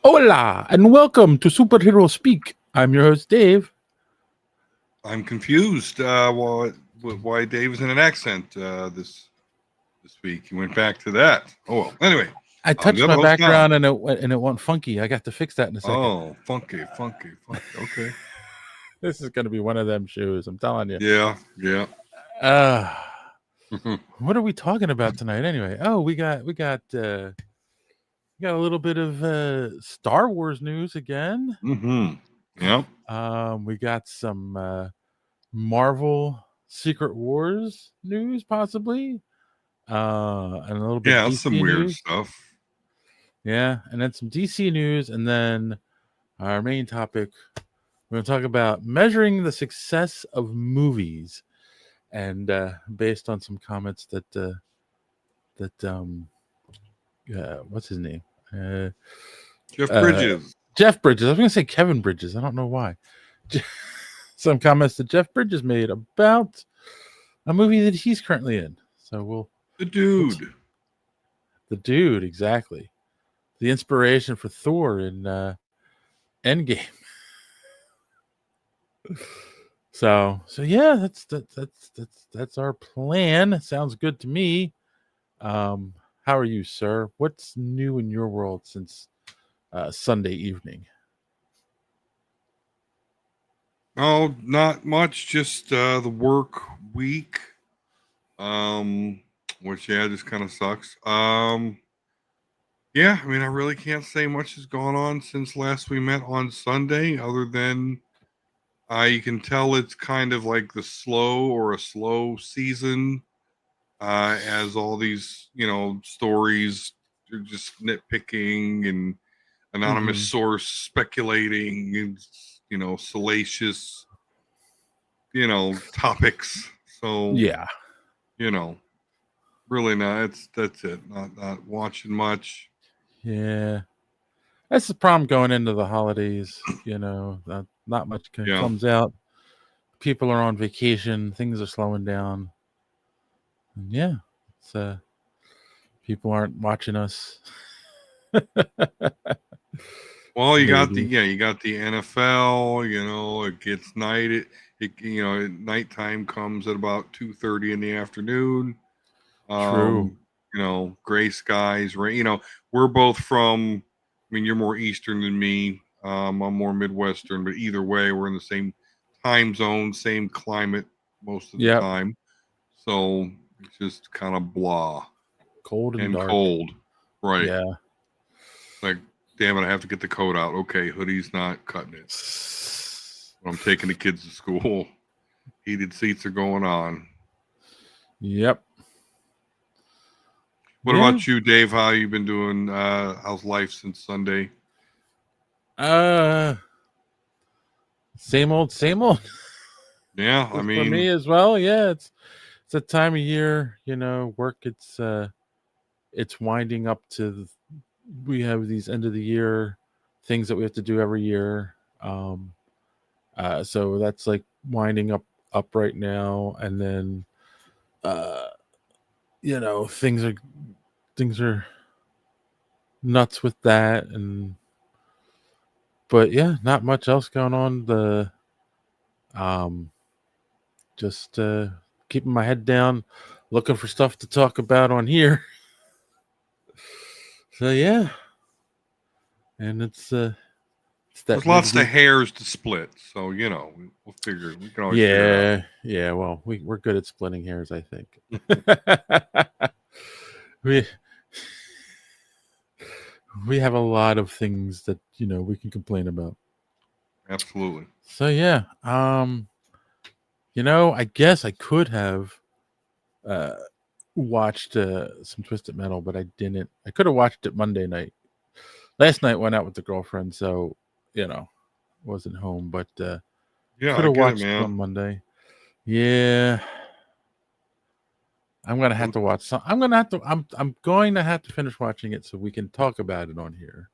Hola, and welcome to Superhero Speak. I'm your host, Dave. I'm confused. Why Dave was in an accent this week? He went back to that. Oh well. Anyway, I I'm the touched other my host, Tom. background and it went funky. I got to fix that in a second. Oh, funky. Okay. This is going to be one of them shows. I'm telling you. Yeah. Uh, what are we talking about tonight, anyway? Oh, we got a little bit of Star Wars news again. Yep. We got some Marvel Secret Wars news, possibly, and a little bit Yeah, that's some DC weird news. stuff. Yeah, and then some DC news, and then our main topic. We're going to talk about measuring the success of movies, and based on some comments that what's his name? Jeff Bridges. Jeff Bridges. I was going to say Kevin Bridges. I don't know why. Some comments that Jeff Bridges made about a movie that he's currently in. So The dude. The dude, exactly. The inspiration for Thor in Endgame. So yeah, that's our plan. Sounds good to me. How are you, sir? What's new in your world since Sunday evening? Oh, not much. Just the work week. Which just kind of sucks. Yeah, I mean, I really can't say much has gone on since last we met on Sunday, other than you can tell it's kind of like a slow season, as all these, stories are just nitpicking and anonymous source speculating and, salacious, topics. So, Yeah. Really not. That's it. Not watching much. Yeah. That's the problem going into the holidays. Not much comes out. People are on vacation. Things are slowing down. And yeah, it's people aren't watching us. Well, you got the NFL. It gets night. Nighttime comes at about 2:30 in the afternoon. True. Gray skies, rain. We're both from. I mean, you're more Eastern than me. I'm more Midwestern, but either way, we're in the same time zone, same climate most of the time. So it's just kind of blah, cold and dark. cold, right? Yeah. Like, damn it, I have to get the coat out. Okay, hoodie's not cutting it. I'm taking the kids to school. Heated seats are going on. Yep. What about you, Dave? How you been doing? How's life since Sunday? Same old. Yeah, I mean, for me as well. Yeah, it's a time of year. Work. It's winding up to. We have these end of the year things that we have to do every year. So that's like winding up right now, and then things are nuts with that, but yeah, not much else going on. Just keeping my head down, looking for stuff to talk about on here. So yeah, and it's that there's lots of hairs to split, so we'll figure. We can always figure it out. Yeah. Well, we're good at splitting hairs, I think. we have a lot of things that we can complain about. Absolutely. So yeah, I guess I could have watched some Twisted Metal, but I didn't. I could have watched it Monday night. Last night went out with the girlfriend, so wasn't home. But could have watched it on Monday. Yeah, I'm gonna have to watch some. I'm going to have to finish watching it so we can talk about it on here.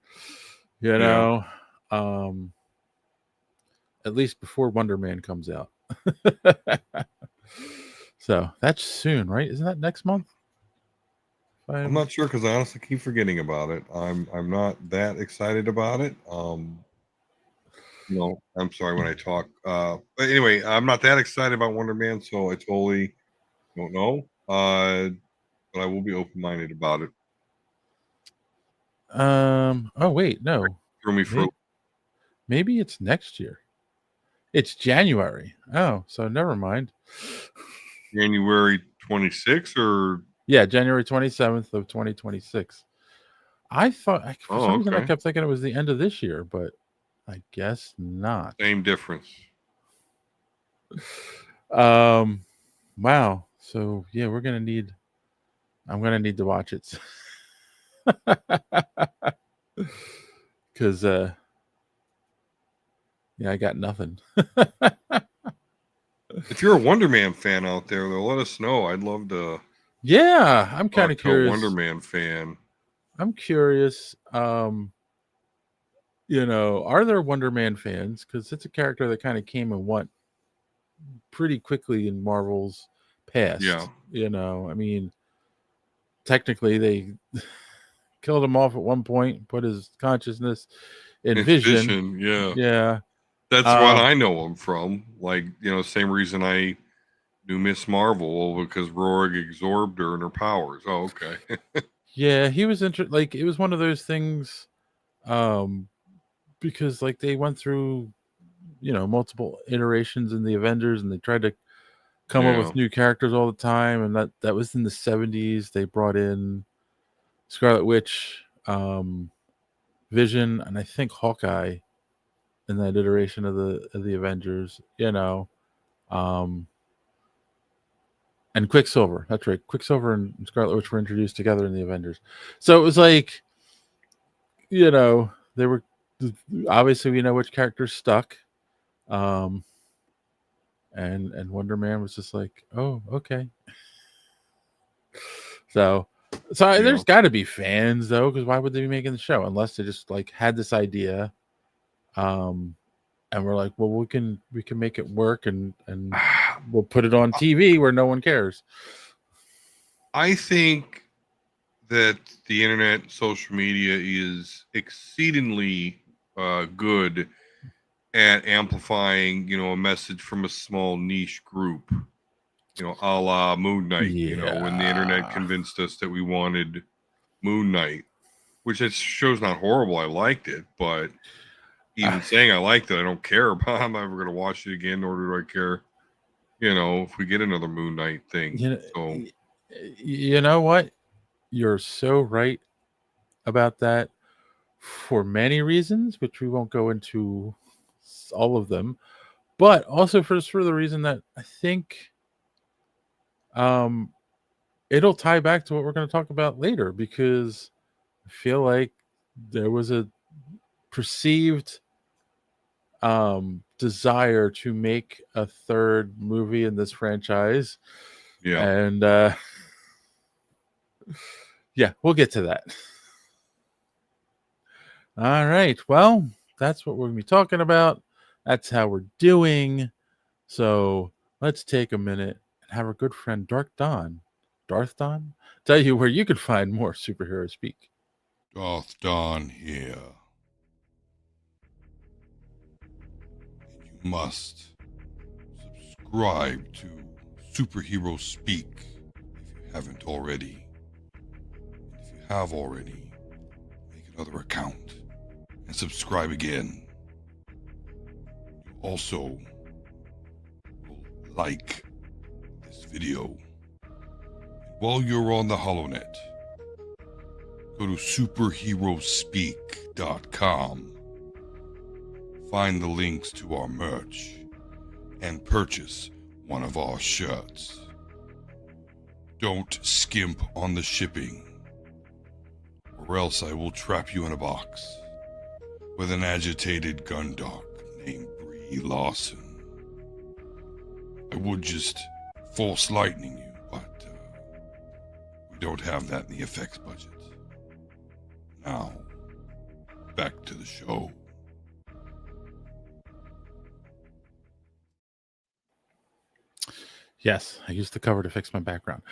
At least before Wonder Man comes out. So that's soon, right? Isn't that next month? I'm not sure because I honestly keep forgetting about it. I'm not that excited about it. No, I'm sorry when I talk. But anyway, I'm not that excited about Wonder Man, so I totally don't know. But I will be open-minded about it. Oh wait, no. Throw me for maybe it's next year. It's January. Oh, so never mind. January 26th or yeah, January 27th of 2026. I thought for some reason I kept thinking it was the end of this year, but I guess not. Same difference. Wow. So yeah, I'm gonna need to watch it. Cause yeah, I got nothing. If you're a Wonder Man fan out there, though, let us know. I'd love to. Yeah, I'm kind of curious. Wonder Man fan. I'm curious. You know, are there Wonder Man fans? Because it's a character that kind of came and went pretty quickly in Marvel's past. Yeah. You know, I mean, technically they killed him off at one point, put his consciousness in Vision. Yeah. Yeah. That's what I know him from. Like, you know, same reason I knew Miss Marvel, because Rorig absorbed her and her powers. Oh, okay. Yeah, he was like, it was one of those things, because like they went through, you know, multiple iterations in the Avengers, and they tried to come up with new characters all the time, and that was in the 70s. They brought in Scarlet Witch, Vision, and I think Hawkeye in that iteration of the Avengers, you know. And Quicksilver. That's right. Quicksilver and Scarlet Witch were introduced together in the Avengers. So it was like, you know, they were obviously, we know which characters stuck. And Wonder Man was just like, oh, okay. So there's got to be fans though, because why would they be making the show unless they just like had this idea, and we're like, well, we can make it work, and we'll put it on TV where no one cares. I think that the internet, social media is exceedingly good at amplifying, you know, a message from a small niche group, you know, a la Moon Knight. You know, when the internet convinced us that we wanted Moon Knight, which that show's not horrible. I liked it, but even saying I liked it, I don't care about. I'm never going to watch it again, nor do I care, you know, if we get another Moon Knight thing. You know what? You're so right about that for many reasons, which we won't go into all of them, but also for the reason that I think it'll tie back to what we're going to talk about later, because I feel like there was a perceived desire to make a third movie in this franchise. Yeah. And yeah, we'll get to that. All right. Well, that's what we're going to be talking about. That's how we're doing. So let's take a minute and have our good friend Darth Don tell you where you can find more superhero speak. Darth Don here. You must subscribe to Superhero Speak if you haven't already. And if you have already, make another account and subscribe again. You also will like this video. And while you're on the HoloNet, go to superheroespeak.com. Find the links to our merch and purchase one of our shirts. Don't skimp on the shipping, or else I will trap you in a box with an agitated gundog named Brie Larson. I would just force lightning you, but we don't have that in the effects budget. Now, back to the show. Yes, I used the cover to fix my background.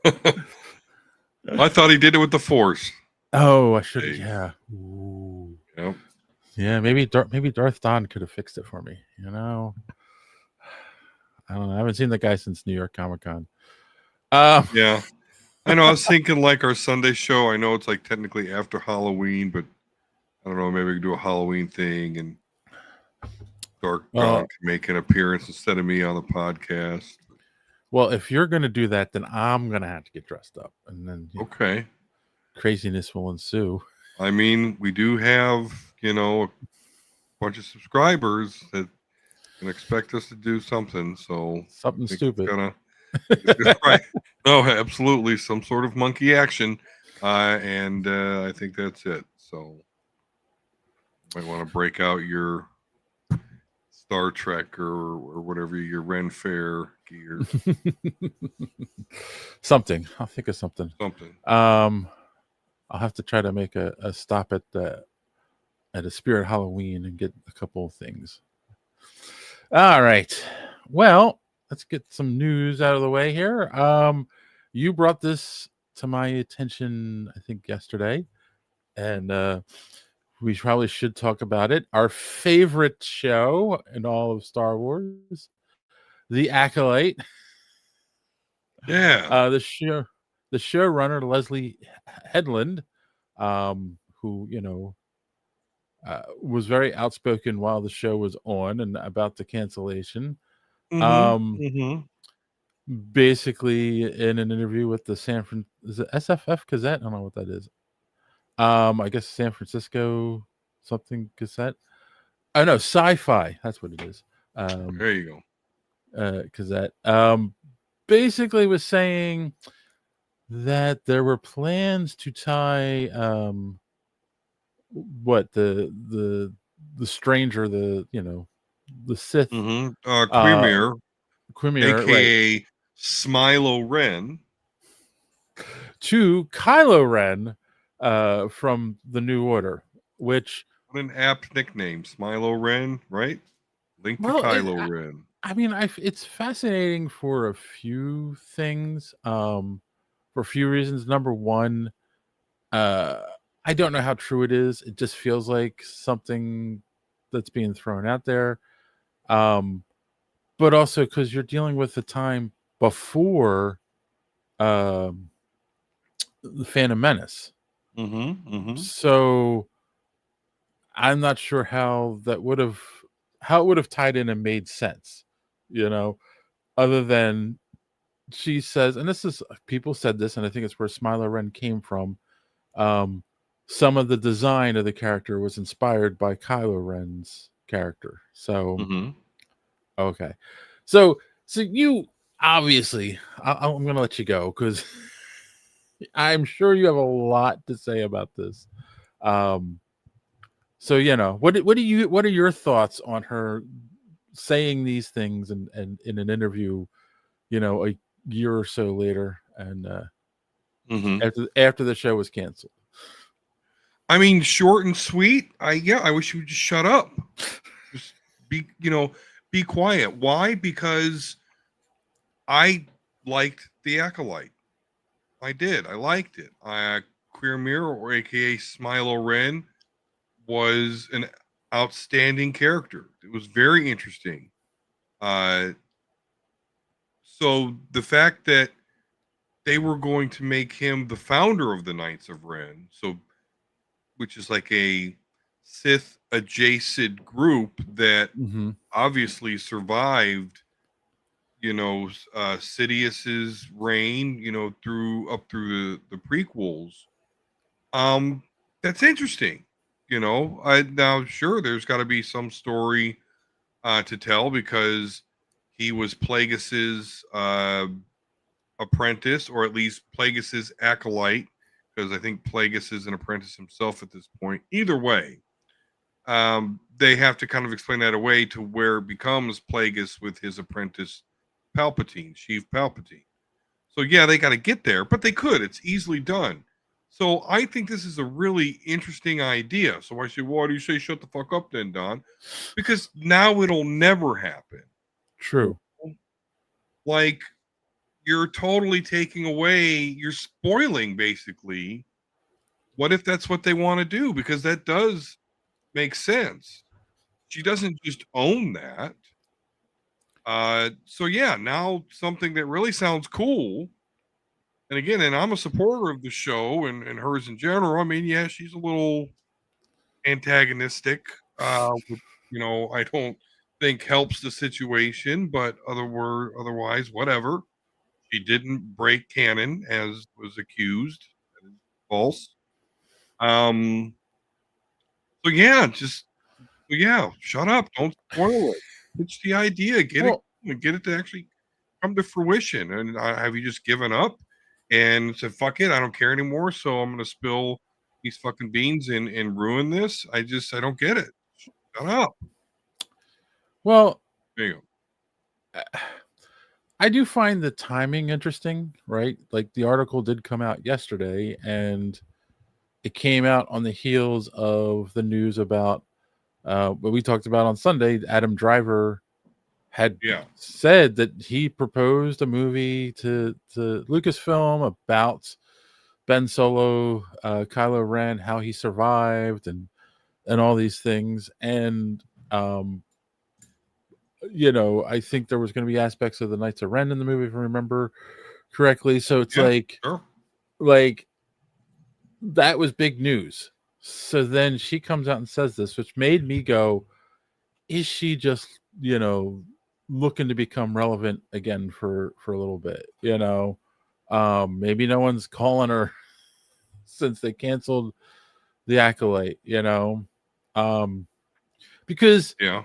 I thought he did it with the Force. Oh, I should. Yeah. Ooh. Yep. Yeah, maybe Darth Don could have fixed it for me. You know, I don't know. I haven't seen the guy since New York Comic Con. Yeah, I know. I was thinking like our Sunday show. I know it's like technically after Halloween, but I don't know. Maybe we could do a Halloween thing and Dark Don can make an appearance instead of me on the podcast. Well, if you're going to do that, then I'm going to have to get dressed up, and then okay, craziness will ensue. I mean, we do have a bunch of subscribers that can expect us to do something. So something stupid. Right? No, absolutely, some sort of monkey action, and I think that's it. So you might want to break out your Star Trek or whatever your Ren Fair gear. Something. I'll think of something. I'll have to try to make a stop at a Spirit Halloween and get a couple of things. All right. Well, let's get some news out of the way here. You brought this to my attention, I think, yesterday, and we probably should talk about it. Our favorite show in all of Star Wars, The Acolyte. Yeah. The showrunner, Leslie Headland, who, was very outspoken while the show was on and about the cancellation. Basically, in an interview with the is it SFF Gazette? I don't know what that is. I guess San Francisco something Gazette. Oh no, Sci-Fi. That's what it is. There you go. Gazette. Basically was saying that there were plans to tie the stranger, the Sith, Quimir, aka right, Smilo Ren, to Kylo Ren from the New Order, which what an apt nickname, Smilo Ren, right? Linked to Kylo Ren. I mean, it's fascinating for a few things, for a few reasons. Number one, I don't know how true it is. It just feels like something that's being thrown out there. But also because you're dealing with the time before the Phantom Menace. So I'm not sure how it would have tied in and made sense, other than she says, and this is, people said this, and I think it's where Smilo Ren came from. Some of the design of the character was inspired by Kylo Ren's character. So, okay. So you obviously, I'm going to let you go because I'm sure you have a lot to say about this. So, what are your thoughts on her saying these things and in an interview, a year or so later, and after the show was canceled? I mean, short and sweet. I wish you would just shut up. Just be quiet. Why? Because I liked The Acolyte. I did. I liked it. Quimir, or aka Smilo Ren, was an outstanding character. It was very interesting. So the fact that they were going to make him the founder of the Knights of Ren, which is like a Sith adjacent group that obviously survived, Sidious's reign, through the prequels. That's interesting. Now sure there's got to be some story to tell because he was Plagueis's apprentice, or at least Plagueis's acolyte, because I think Plagueis is an apprentice himself at this point. Either way, they have to kind of explain that away to where it becomes Plagueis with his apprentice Palpatine, Sheev Palpatine. So yeah, they got to get there, but they could. It's easily done. So I think this is a really interesting idea. So I say, why do you say shut the fuck up then, Don? Because now it'll never happen. True. Like, you're totally taking away, you're spoiling basically. What if that's what they want to do? Because that does make sense. She doesn't just own that. So yeah, now something that really sounds cool. And again, and I'm a supporter of the show and hers in general. I mean, yeah, she's a little antagonistic, which, I don't think helps the situation, but otherwise, whatever. She didn't break canon as was accused. That is false. So yeah, shut up. Don't spoil it. Pitch the idea. Get it to actually come to fruition. And have you just given up and said, fuck it, I don't care anymore. So I'm going to spill these fucking beans and ruin this. I don't get it. Shut up. Well, there you go. I do find the timing interesting, right? Like the article did come out yesterday and it came out on the heels of the news about what we talked about on Sunday. Adam Driver had said that he proposed a movie to Lucasfilm about Ben Solo, Kylo Ren, how he survived, and all these things. And I think there was going to be aspects of the Knights of Ren in the movie, if I remember correctly. So it's like that was big news. So then she comes out and says this, which made me go, is she just, looking to become relevant again for a little bit? Maybe no one's calling her since they canceled the Acolyte, because I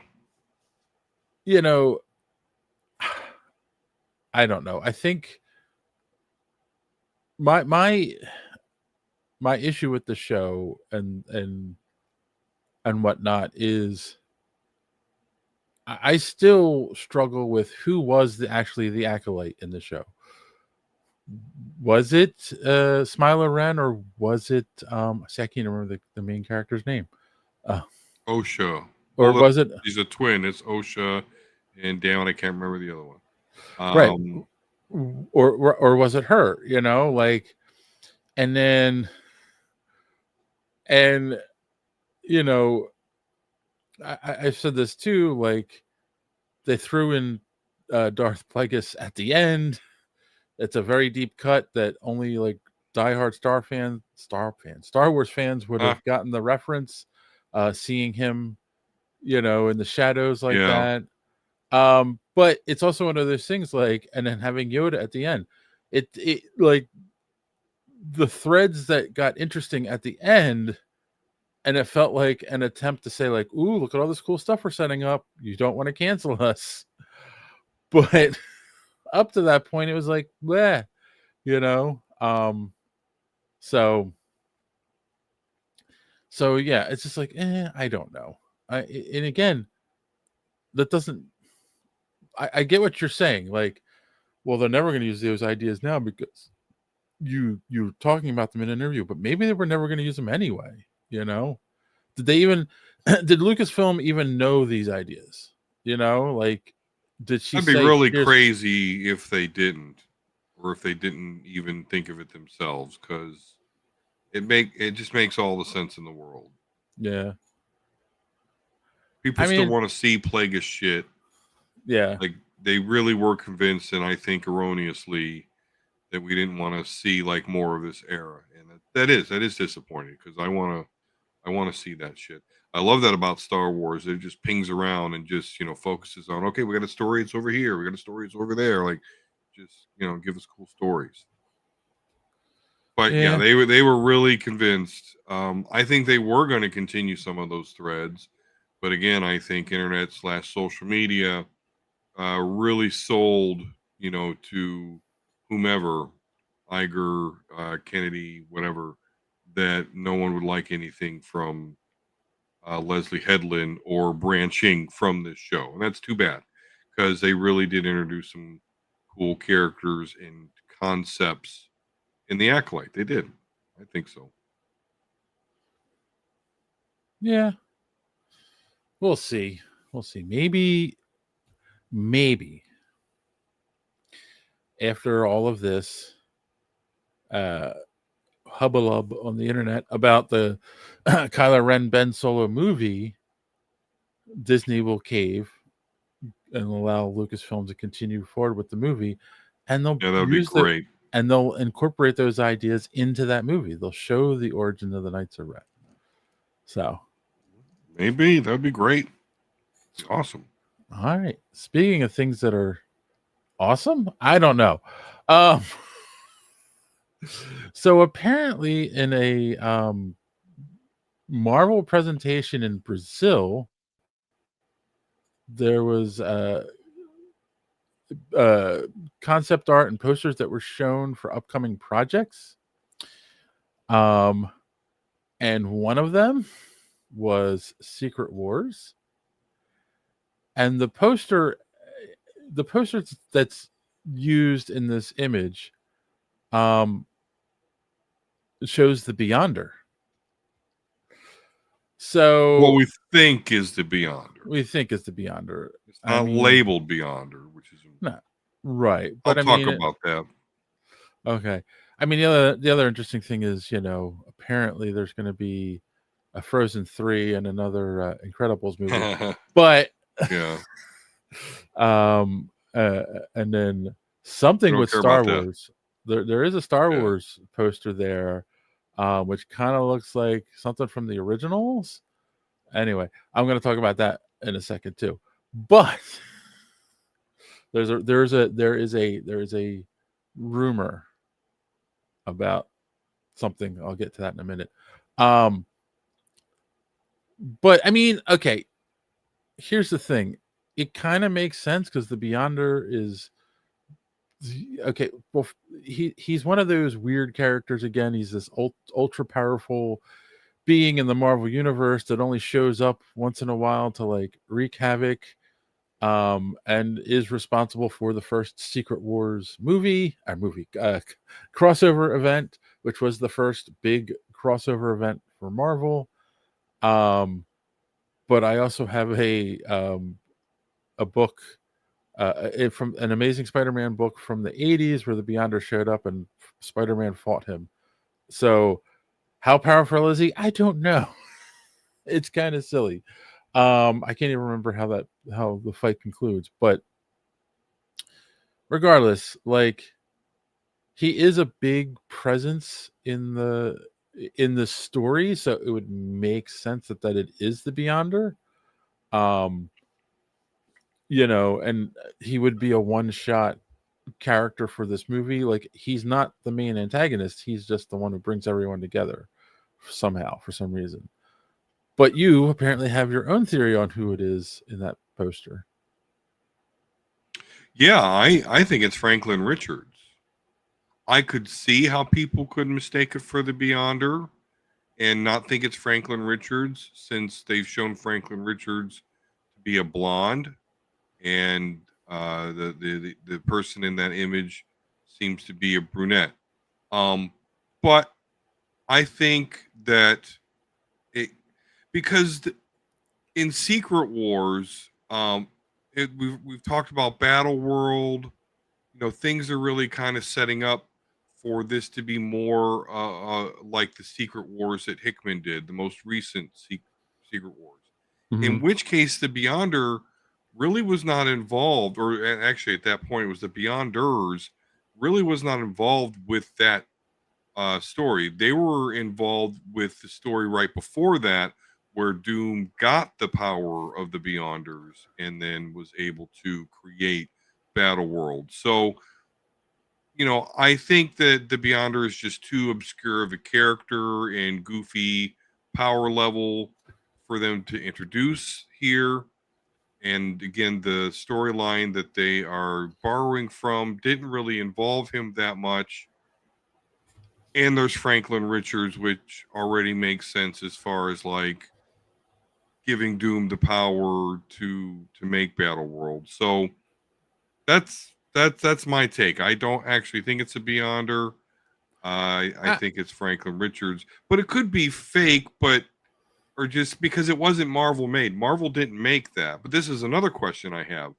don't know. I think my issue with the show and whatnot is I still struggle with who was actually the Acolyte in the show. Was it Smiler Ren, or was it I can't remember the main character's name? Osha. Or was it? He's a twin. It's Osha and Dan. I can't remember the other one. Right. Or was it her? And then I said this too. Like they threw in Darth Plagueis at the end. It's a very deep cut that only like diehard Star Wars fans would have gotten the reference. Seeing him, in the shadows like that. But it's also one of those things like, and then having Yoda at the end, it like the threads that got interesting at the end, and it felt like an attempt to say like, ooh, look at all this cool stuff we're setting up. You don't want to cancel us. But up to that point, it was like, bleh, so yeah, it's just like, I don't know. And again, that doesn't, I get what you're saying. Like, well, they're never going to use those ideas now because you're talking about them in an interview, but maybe they were never going to use them anyway. Did they even, did Lucasfilm even know these ideas? Like, did she That'd be really crazy if they didn't, or if they didn't even think of it themselves, because it just makes all the sense in the world. Yeah. People still want to see Plagueis shit. Yeah. Like they really were convinced, and I think erroneously, that we didn't want to see like more of this era. And that is disappointing, because I want to see that shit. I love that about Star Wars. It just pings around and just, focuses on, okay, we got a story, it's over here. We got a story, it's over there. Like, just, give us cool stories. But yeah, they were really convinced. I think they were going to continue some of those threads. But again, I think internet/social media really sold, to whomever, Iger, Kennedy, whatever, that no one would like anything from Leslie Headland or branching from this show. And that's too bad, because they really did introduce some cool characters and concepts in the Acolyte. They did. I think so. Yeah. We'll see. Maybe after all of this hubbub on the internet about the Kylo Ren Ben Solo movie, Disney will cave and allow Lucasfilm to continue forward with the movie, and they'll that would be great. And they'll incorporate those ideas into that movie. They'll show the origin of the Knights of Ren. So maybe that'd be great. It's awesome. All right. Speaking of things that are awesome, I don't know. So apparently, in a Marvel presentation in Brazil, there was concept art and posters that were shown for upcoming projects. And one of them was Secret Wars. And the poster that's used in this image shows the Beyonder. So what we think is the Beyonder. It's not labeled Beyonder, which is not right. But I'll talk about that. Okay. I mean, the other interesting thing is, apparently there's going to be a Frozen 3 and another Incredibles movie. But yeah. And then something with Star Wars. There is a Star Wars poster there, which kind of looks like something from the originals. Anyway, I'm going to talk about that in a second too. But there is a rumor about something. I'll get to that in a minute. But I mean, okay. Here's the thing. It kind of makes sense because the Beyonder is okay. Well, he's one of those weird characters again. He's this ultra powerful being in the Marvel universe that only shows up once in a while to like wreak havoc, and is responsible for the first Secret Wars crossover event, which was the first big crossover event for Marvel. But I also have a book from an Amazing Spider-Man book from the 80s where the Beyonder showed up and Spider-Man fought him. So how powerful is he? I don't know. It's kind of silly. I can't even remember how the fight concludes, but regardless, like he is a big presence in the story, so it would make sense that it is the Beyonder. And he would be a one-shot character for this movie. Like he's not the main antagonist, he's just the one who brings everyone together somehow for some reason. But you apparently have your own theory on who it is in that poster. Yeah, I think it's Franklin Richards. I could see how people could mistake it for the Beyonder and not think it's Franklin Richards, since they've shown Franklin Richards to be a blonde, and the person in that image seems to be a brunette. But I think that because in Secret Wars, we've talked about Battle World. Things are really kind of setting up for this to be more like the Secret Wars that Hickman did, the most recent Secret Wars. Mm-hmm. In which case, the Beyonder really was not involved, or actually at that point it was the Beyonders really was not involved with that story. They were involved with the story right before that, where Doom got the power of the Beyonders and then was able to create Battle World. So, I think that the Beyonder is just too obscure of a character and goofy power level for them to introduce here. And again, the storyline that they are borrowing from didn't really involve him that much. And there's Franklin Richards, which already makes sense as far as like giving Doom the power to make Battle World. So that's my take. I don't actually think it's a Beyonder. I think it's Franklin Richards, but it could be fake, or just because it wasn't Marvel made. Marvel didn't make that. But this is another question I have.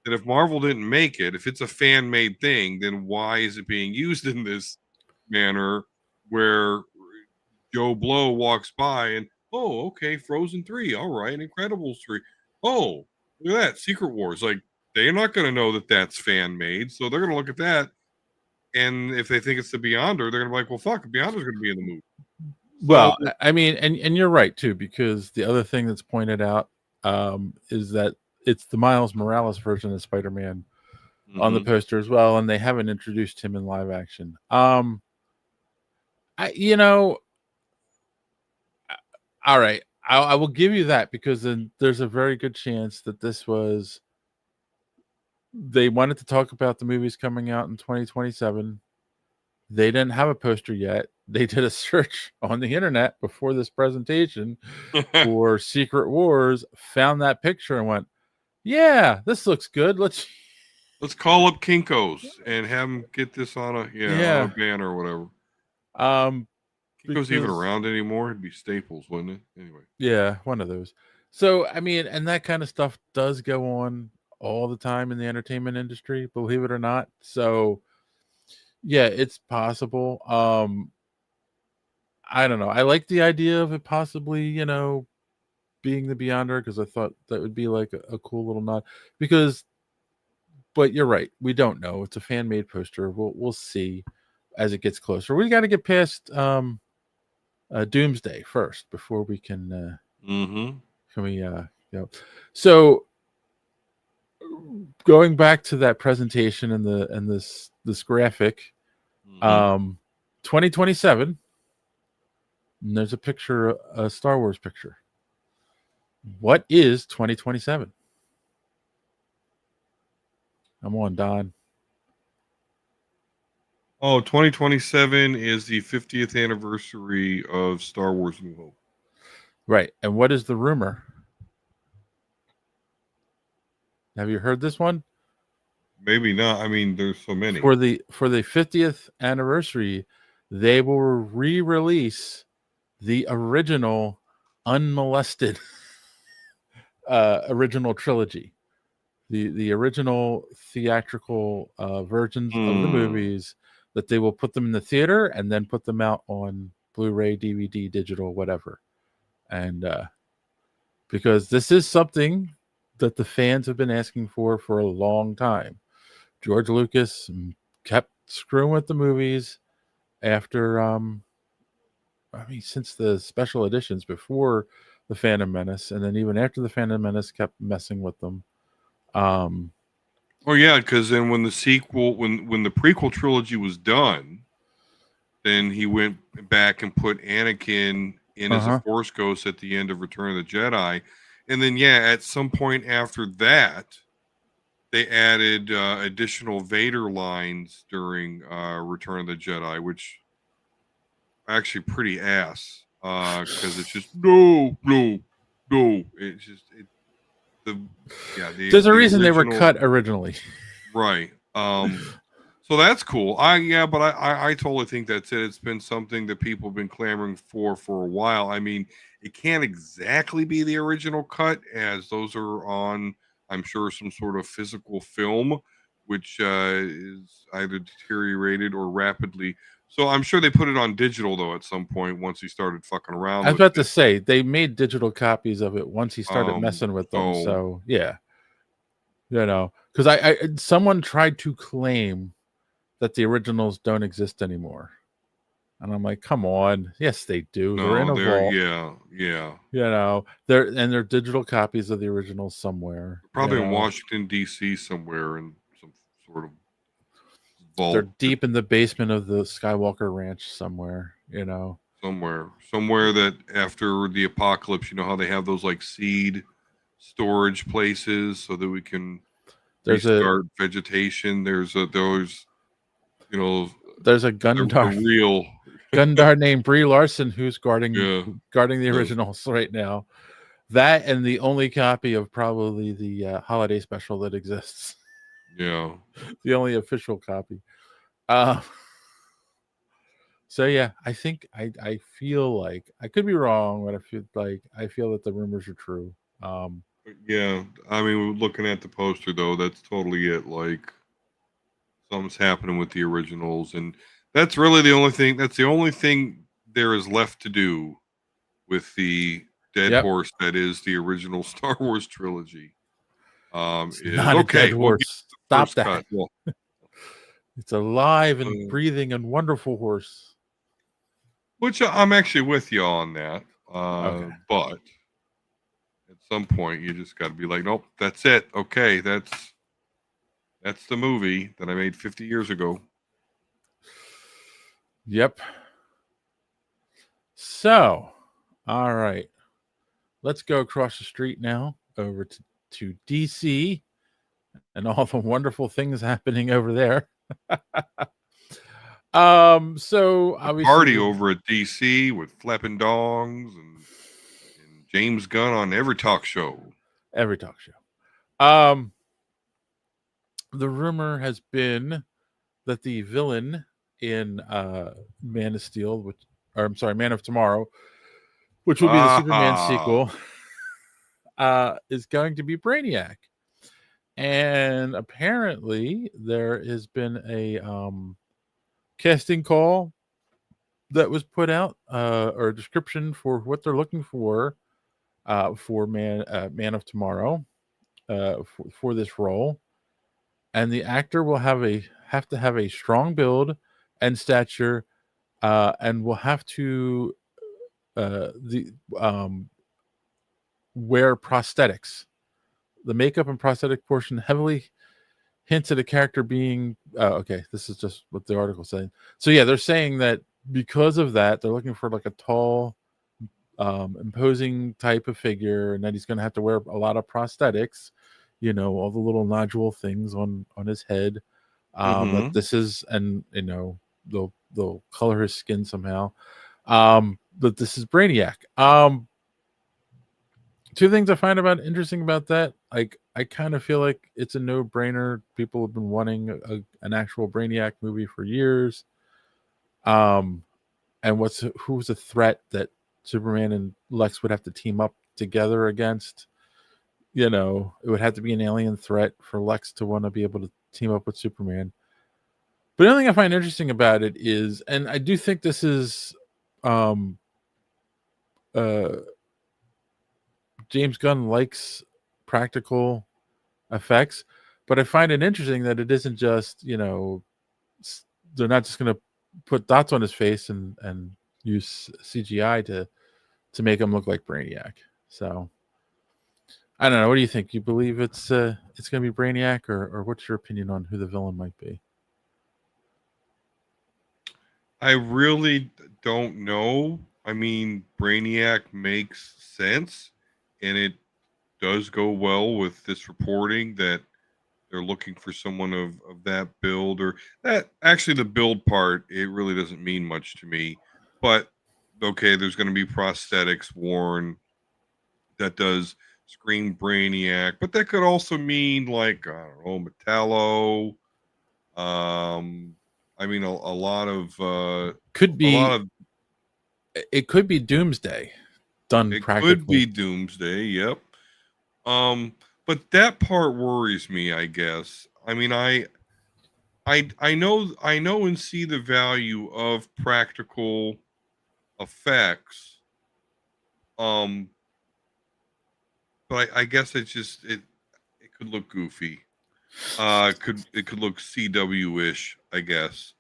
that if Marvel didn't make it, if it's a fan-made thing, then why is it being used in this manner where Joe Blow walks by and, oh, okay, Frozen 3, all right, Incredibles 3. Oh, look at that, Secret Wars. Like, they're not going to know that that's fan-made, so they're going to look at that, and if they think it's the Beyonder, they're going to be like, well, fuck, Beyonder's going to be in the movie. Well, I mean, and you're right, too, because the other thing that's pointed out is that it's the Miles Morales version of Spider-Man on the poster as well, and they haven't introduced him in live action. All right, I will give you that, because then there's a very good chance that they wanted to talk about the movies coming out in 2027. They didn't have a poster yet. They did a search on the internet before this presentation for Secret Wars, found that picture and went, yeah, this looks good. Let's call up Kinko's and have them get this on a on a banner or whatever. Kinko's even around anymore? It'd be Staples, wouldn't it? Anyway. Yeah, one of those. So, I mean, and that kind of stuff does go on all the time in the entertainment industry, believe it or not. So, yeah, it's possible. I don't know. I like the idea of it possibly, being the Beyonder, because I thought that would be like a cool little nod. But you're right. We don't know. It's a fan-made poster. We'll see as it gets closer. We got to get past Doomsday first before we can. So going back to that presentation and this graphic, 2027. And there's a picture, a Star Wars picture. What is 2027? I'm on, Don. Oh, 2027 is the 50th anniversary of Star Wars New Hope. Right. And what is the rumor? Have you heard this one? Maybe not. I mean, there's so many. For the 50th anniversary, they will re-release the original unmolested original trilogy. The original theatrical versions of the movies, that they will put them in the theater and then put them out on Blu-ray, DVD, digital, whatever. And because this is something that the fans have been asking for a long time. George Lucas kept screwing with the movies after, since the special editions before the Phantom Menace, and then even after the Phantom Menace, kept messing with them. Oh yeah, because then when the sequel, when the prequel trilogy was done, then he went back and put Anakin in as a Force ghost at the end of Return of the Jedi, and then at some point after that, they added additional Vader lines during Return of the Jedi, which are actually pretty ass, because it's just no. It's just there's a reason they were cut originally, right? So that's cool. But I totally think that's it. It's been something that people have been clamoring for a while. I mean, it can't exactly be the original cut, as those are on, I'm sure, some sort of physical film, which is either deteriorated or rapidly. So I'm sure they put it on digital, though, at some point once he started fucking around. I was about to say, they made digital copies of it once he started messing with them. So, yeah. Because I someone tried to claim that the originals don't exist anymore. And I'm like, come on. Yes, they do. No, they're in a vault. Yeah. They're digital copies of the originals somewhere. Probably in Washington, D.C. somewhere in some sort of vault. They're deep in the basement of the Skywalker Ranch somewhere, Somewhere that after the apocalypse, how they have those like seed storage places so that we can restart vegetation. There's a Gundar named Brie Larson who's guarding the originals right now. That and the only copy of probably the holiday special that exists. Yeah. The only official copy. So yeah, I think I feel like, I could be wrong, but I feel that the rumors are true. Yeah, I mean, looking at the poster though, that's totally it. Like something's happening with the originals, and that's really the only thing. That's the only thing there is left to do with the dead horse that is the original Star Wars trilogy. It's Is not a okay. dead We'll get horse. the Stop first that. cut. Well, it's a live and breathing and wonderful horse. Which I'm actually with you on that. Okay. But at some point, you just got to be like, nope, that's it. Okay, that's the movie that I made 50 years ago. Yep. So, all right. Let's go across the street now over to DC and all the wonderful things happening over there. So obviously party over at DC with flapping dongs and James Gunn on every talk show. Every talk show. The rumor has been that the villain in Man of Steel, Man of Tomorrow, which will be the Superman sequel, is going to be Brainiac. And apparently there has been a casting call that was put out, or a description for what they're looking for Man of Tomorrow, for this role. And the actor will have to have a strong build and stature, and will have to wear prosthetics. The makeup and prosthetic portion heavily hints at a character being okay. This is just what the article's saying. So yeah, they're saying that because of that, they're looking for like a tall, imposing type of figure, and that he's going to have to wear a lot of prosthetics. You know, all the little nodule things on his head. That this is, and you know, they'll color his skin somehow. But this is Brainiac. Two things I find interesting about that. Like, I kind of feel like it's a no-brainer. People have been wanting an actual Brainiac movie for years. And who's a threat that Superman and Lex would have to team up together against? You know, it would have to be an alien threat for Lex to want to be able to team up with Superman. But the only thing I find interesting about it is, and I do think this is James Gunn likes practical effects, but I find it interesting that it isn't just, you know, they're not just going to put dots on his face and use CGI to make him look like Brainiac. So I don't know. What do you think? You believe it's going to be Brainiac, or what's your opinion on who the villain might be? I really don't know. I mean, Brainiac makes sense, and it does go well with this reporting that they're looking for someone of that build, or that actually the build part, it really doesn't mean much to me. But okay, there's going to be prosthetics worn that does scream Brainiac, but that could also mean like, I don't know, Metallo. I mean, a lot of could be a lot of it could be Doomsday done it practically. could be Doomsday. Yep. But that part worries me, I guess. I mean, I know and see the value of practical effects. But I guess it could look goofy. It could look CW-ish, I guess.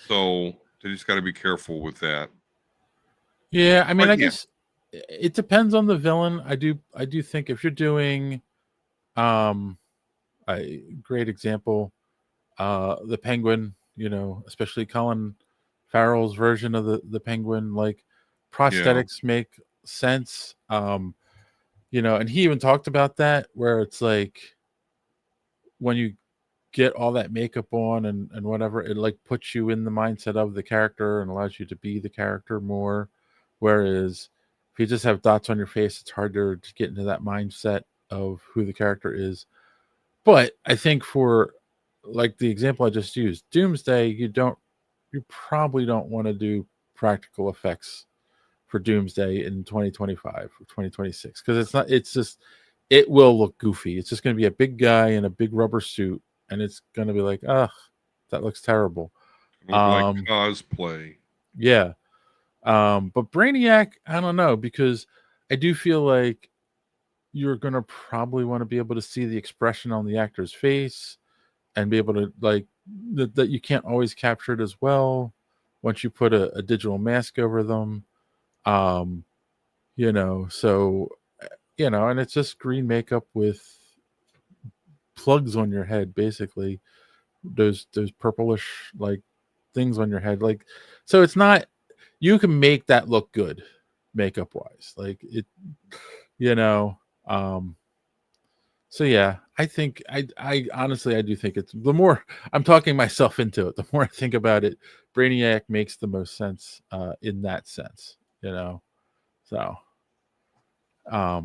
So they just got to be careful with that. Yeah, I mean, I guess it depends on the villain. I do think if you're doing a great example, the Penguin, you know, especially Colin Farrell's version of the Penguin, like prosthetics make sense. You know, and he even talked about that, where it's like when you get all that makeup on and whatever, it like puts you in the mindset of the character and allows you to be the character more. Whereas if you just have dots on your face, it's harder to get into that mindset of who the character is. But I think for like the example I just used, Doomsday, you probably don't want to do practical effects for Doomsday in 2025 or 2026, because it's it will look goofy. It's just going to be a big guy in a big rubber suit, and it's going to be like, ugh, that looks terrible. Like cosplay. Yeah. But Brainiac, I don't know, because I do feel like you're going to probably want to be able to see the expression on the actor's face and be able to, like, that you can't always capture it as well once you put a digital mask over them. So, and it's just green makeup with plugs on your head, basically. Those purplish, like, things on your head. Like, so it's not, you can make that look good makeup wise. Like it, so yeah, I think I honestly, I do think it's, the more I'm talking myself into it, the more I think about it, Brainiac makes the most sense in that sense, so yeah,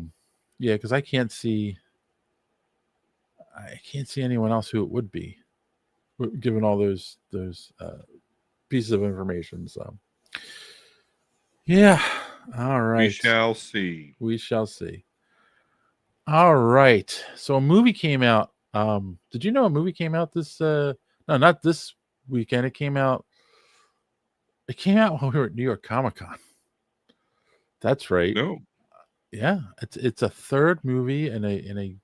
because I can't see anyone else who it would be, given all those pieces of information. So yeah, all right, we shall see. All right, so a movie came out. Did you know a movie came out this no, not this weekend? It came out while we were at New York Comic Con. That's right. No. Yeah, it's a third movie in a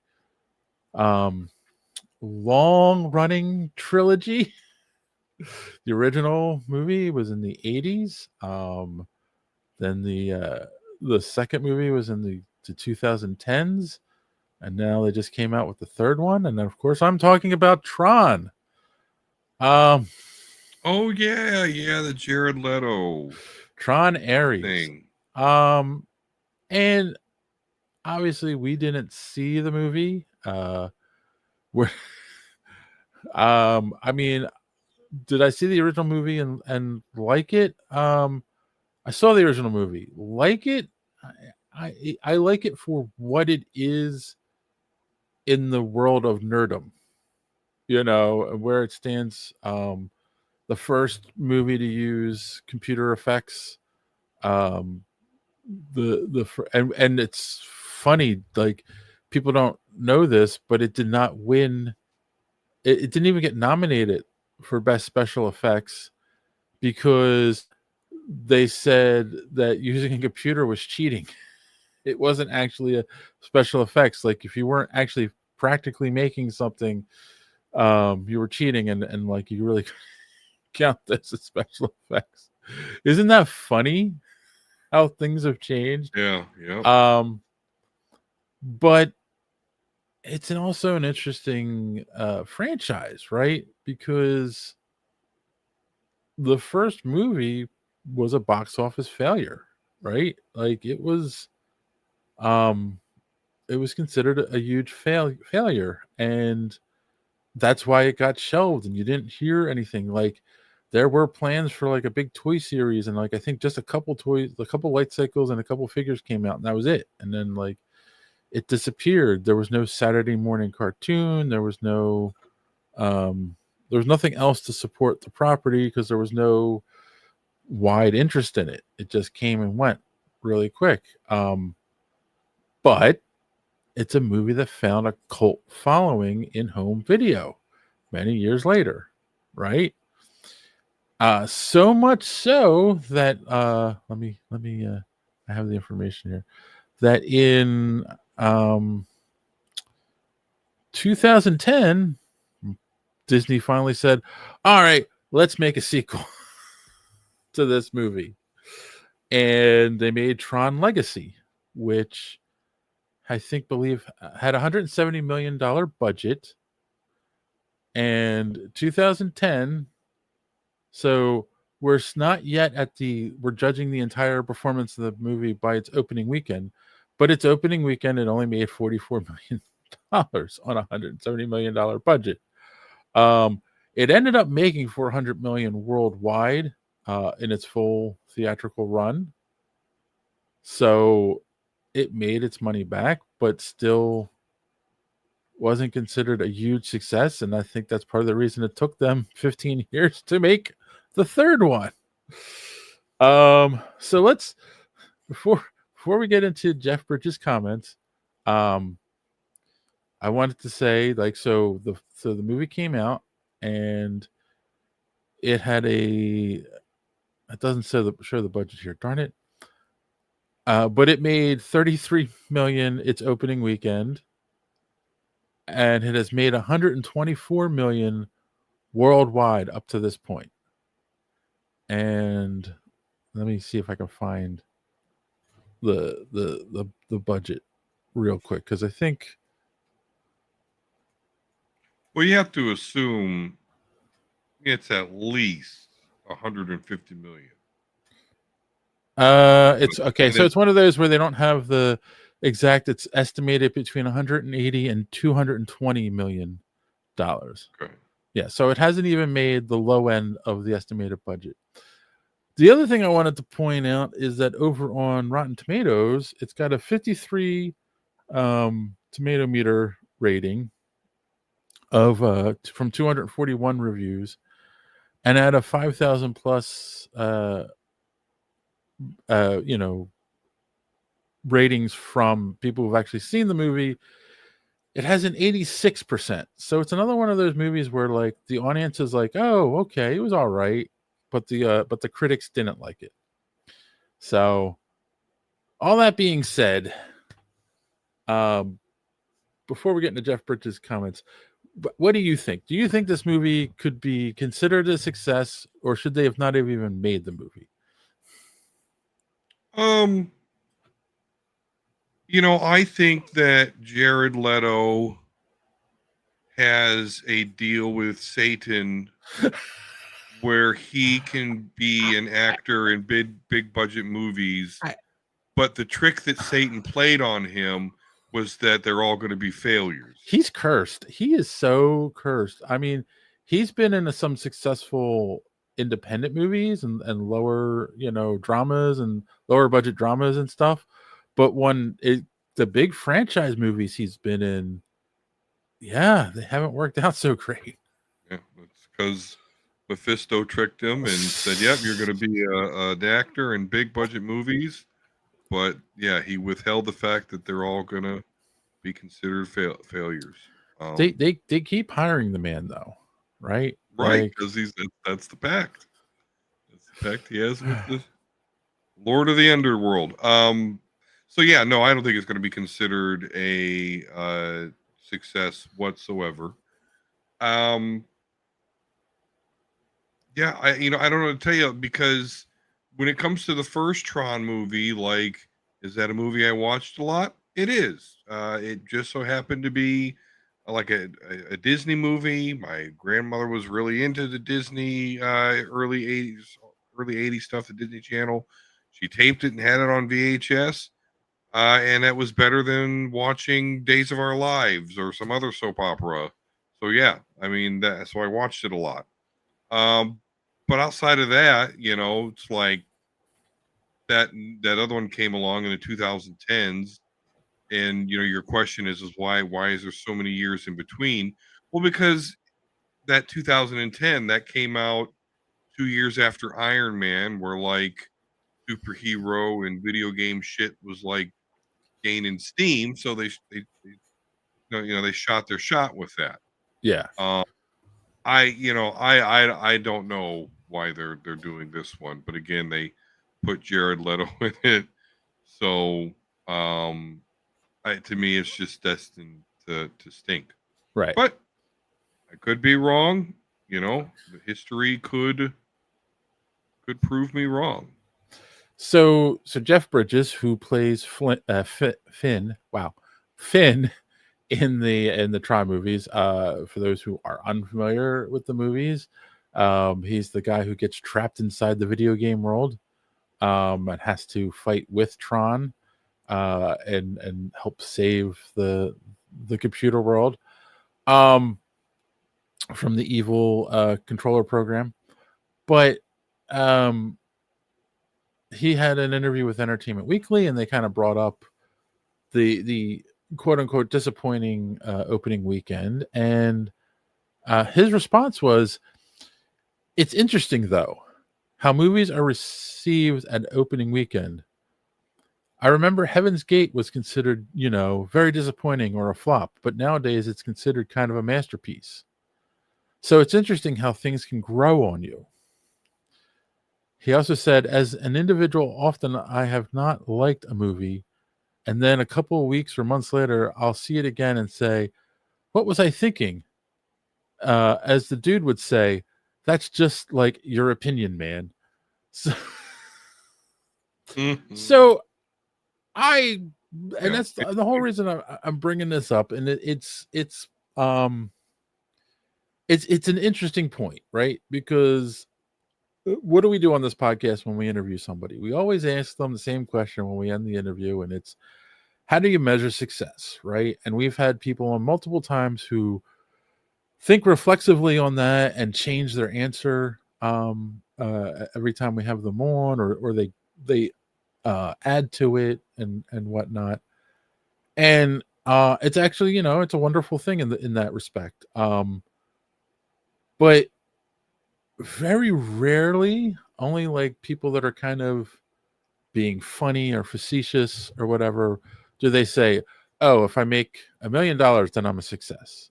long running trilogy. The original movie was in the 80s. Then the second movie was in the 2010s, and now they just came out with the third one. And then, of course, I'm talking about Tron. Oh yeah, the Jared Leto Tron Ares thing. And obviously we didn't see the movie. I mean, did I see the original movie and like it? I saw the original movie. Like it? I like it for what it is in the world of nerdom. Where it stands. The first movie to use computer effects. And it's funny, like, people don't know this, but it did not win. It didn't even get nominated for best special effects because they said that using a computer was cheating. It wasn't actually a special effects. Like, if you weren't actually practically making something, you were cheating, and like, you really count this as special effects. Isn't that funny how things have changed? Yeah. But it's also an interesting franchise, right? Because the first movie was a box office failure, right? Like, it was considered a huge failure, and that's why it got shelved, and you didn't hear anything. Like, there were plans for like a big toy series, and like, I think just a couple light cycles and a couple figures came out, and that was it. And then, like, it disappeared. There was no Saturday morning cartoon. There was no there was nothing else to support the property because there was no wide interest in it. It just came and went really quick. But it's a movie that found a cult following in home video many years later, right? So much so that let me I have the information here, that in 2010 Disney finally said, all right, let's make a sequel to this movie. And they made Tron Legacy, which I believe had $170 million budget. And 2010, so we're not yet we're judging the entire performance of the movie by its opening weekend, but its opening weekend, it only made $44 million on a $170 million budget. It ended up making $400 million worldwide in its full theatrical run. So it made its money back, but still wasn't considered a huge success. And I think that's part of the reason it took them 15 years to make the third one. So let's, before we get into Jeff Bridges' comments, I wanted to say, like, so the movie came out and it had it doesn't show the budget here, darn it. But it made 33 million its opening weekend, and it has made 124 million worldwide up to this point. And let me see if I can find the budget real quick, because I think, well, you have to assume it's at least 150 million. It's okay. So it's one of those where they don't have the exact. It's estimated between 180 and 220 million dollars. Okay. Yeah. So it hasn't even made the low end of the estimated budget. The other thing I wanted to point out is that over on Rotten Tomatoes, it's got a 53 tomato meter rating of from 241 reviews, and at a 5,000 plus ratings from people who've actually seen the movie, it has an 86%. So it's another one of those movies where, like, the audience is like, oh, okay, it was all right, but the critics didn't like it. So all that being said, before we get into Jeff Bridges' comments, what do you think? Do you think this movie could be considered a success, or should they have not even made the movie? I think that Jared Leto has a deal with Satan where he can be an actor in big budget movies, but the trick that Satan played on him was that they're all going to be failures. He's cursed. He is so cursed. I mean, he's been in some successful independent movies and lower, dramas and lower budget dramas and stuff. But the big franchise movies he's been in, yeah, they haven't worked out so great. Yeah, it's because Mephisto tricked him and said, yep, you're going to be an actor in big budget movies. But yeah, he withheld the fact that they're all going to be considered failures. They keep hiring the man, though, right? Right, because that's the pact. That's the pact he has with the Lord of the Underworld. So yeah, no, I don't think it's going to be considered a success whatsoever. Yeah, I don't know what to tell you, because when it comes to the first Tron movie, like, is that a movie I watched a lot? It is. It just so happened to be like a Disney movie. My grandmother was really into the Disney early 80s stuff, the Disney Channel. She taped it and had it on VHS. And that was better than watching Days of Our Lives or some other soap opera. So yeah, I mean, so I watched it a lot. But outside of that, it's like that other one came along in the 2010s. And, your question is why is there so many years in between? Well, because that 2010, that came out 2 years after Iron Man, where like superhero and video game shit was like gaining steam. So they shot their shot with that. Yeah. I don't know why they're doing this one, but again, they put Jared Leto in it. So, to me, it's just destined to stink. Right. But I could be wrong. The history could prove me wrong. So Jeff Bridges, who plays Finn, Finn in the Tron movies. For those who are unfamiliar with the movies, he's the guy who gets trapped inside the video game world, and has to fight with Tron, and help save the computer world, from the evil controller program. But he had an interview with Entertainment Weekly, and they kind of brought up the quote unquote disappointing opening weekend. And his response was, it's interesting though, how movies are received at opening weekend. I remember Heaven's Gate was considered, very disappointing or a flop, but nowadays it's considered kind of a masterpiece. So it's interesting how things can grow on you. He also said, as an individual, often I have not liked a movie, and then a couple of weeks or months later, I'll see it again and say, what was I thinking? As the dude would say, that's just like your opinion, man. So, so that's the whole reason I'm bringing this up, and it's an interesting point, right? Because what do we do on this podcast when we interview somebody? We always ask them the same question when we end the interview, and it's, how do you measure success, right? And we've had people on multiple times who think reflexively on that and change their answer every time we have them on, or they add to it and whatnot. And it's actually, it's a wonderful thing in that respect. But very rarely, only like people that are kind of being funny or facetious or whatever, do they say, oh, if I make $1 million, then I'm a success.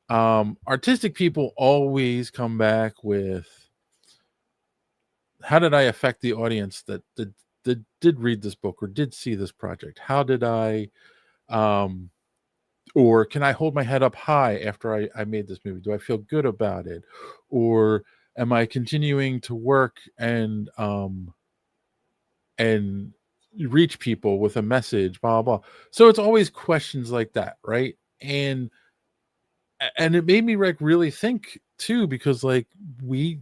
Artistic people always come back with, how did I affect the audience that did read this book or did see this project? How did I or can I hold my head up high after I made this movie? Do I feel good about it? Or am I continuing to work and reach people with a message, blah, blah. So it's always questions like that, right? And it made me really think too, because like we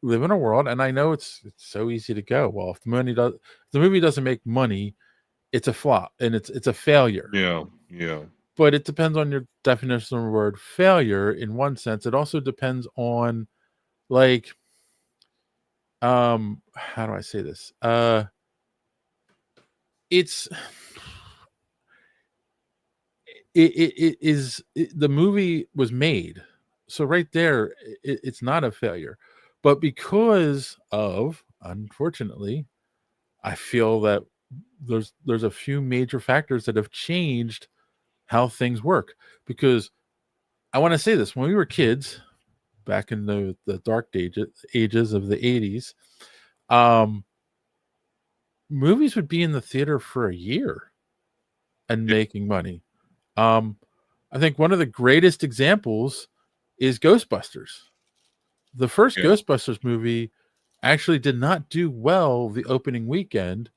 live in a world, and I know it's so easy to go, well, if the movie doesn't make money, it's a flop and it's a failure. Yeah. But it depends on your definition of the word failure. In one sense, it also depends on, like, how do I say this? The movie was made, so right there, it's not a failure. But because of, unfortunately, I feel that there's a few major factors that have changed how things work. Because I want to say this, when we were kids, back in the dark ages of the 80s, movies would be in the theater for a year and making money. I think one of the greatest examples is Ghostbusters. The first Ghostbusters movie actually did not do well the opening weekend,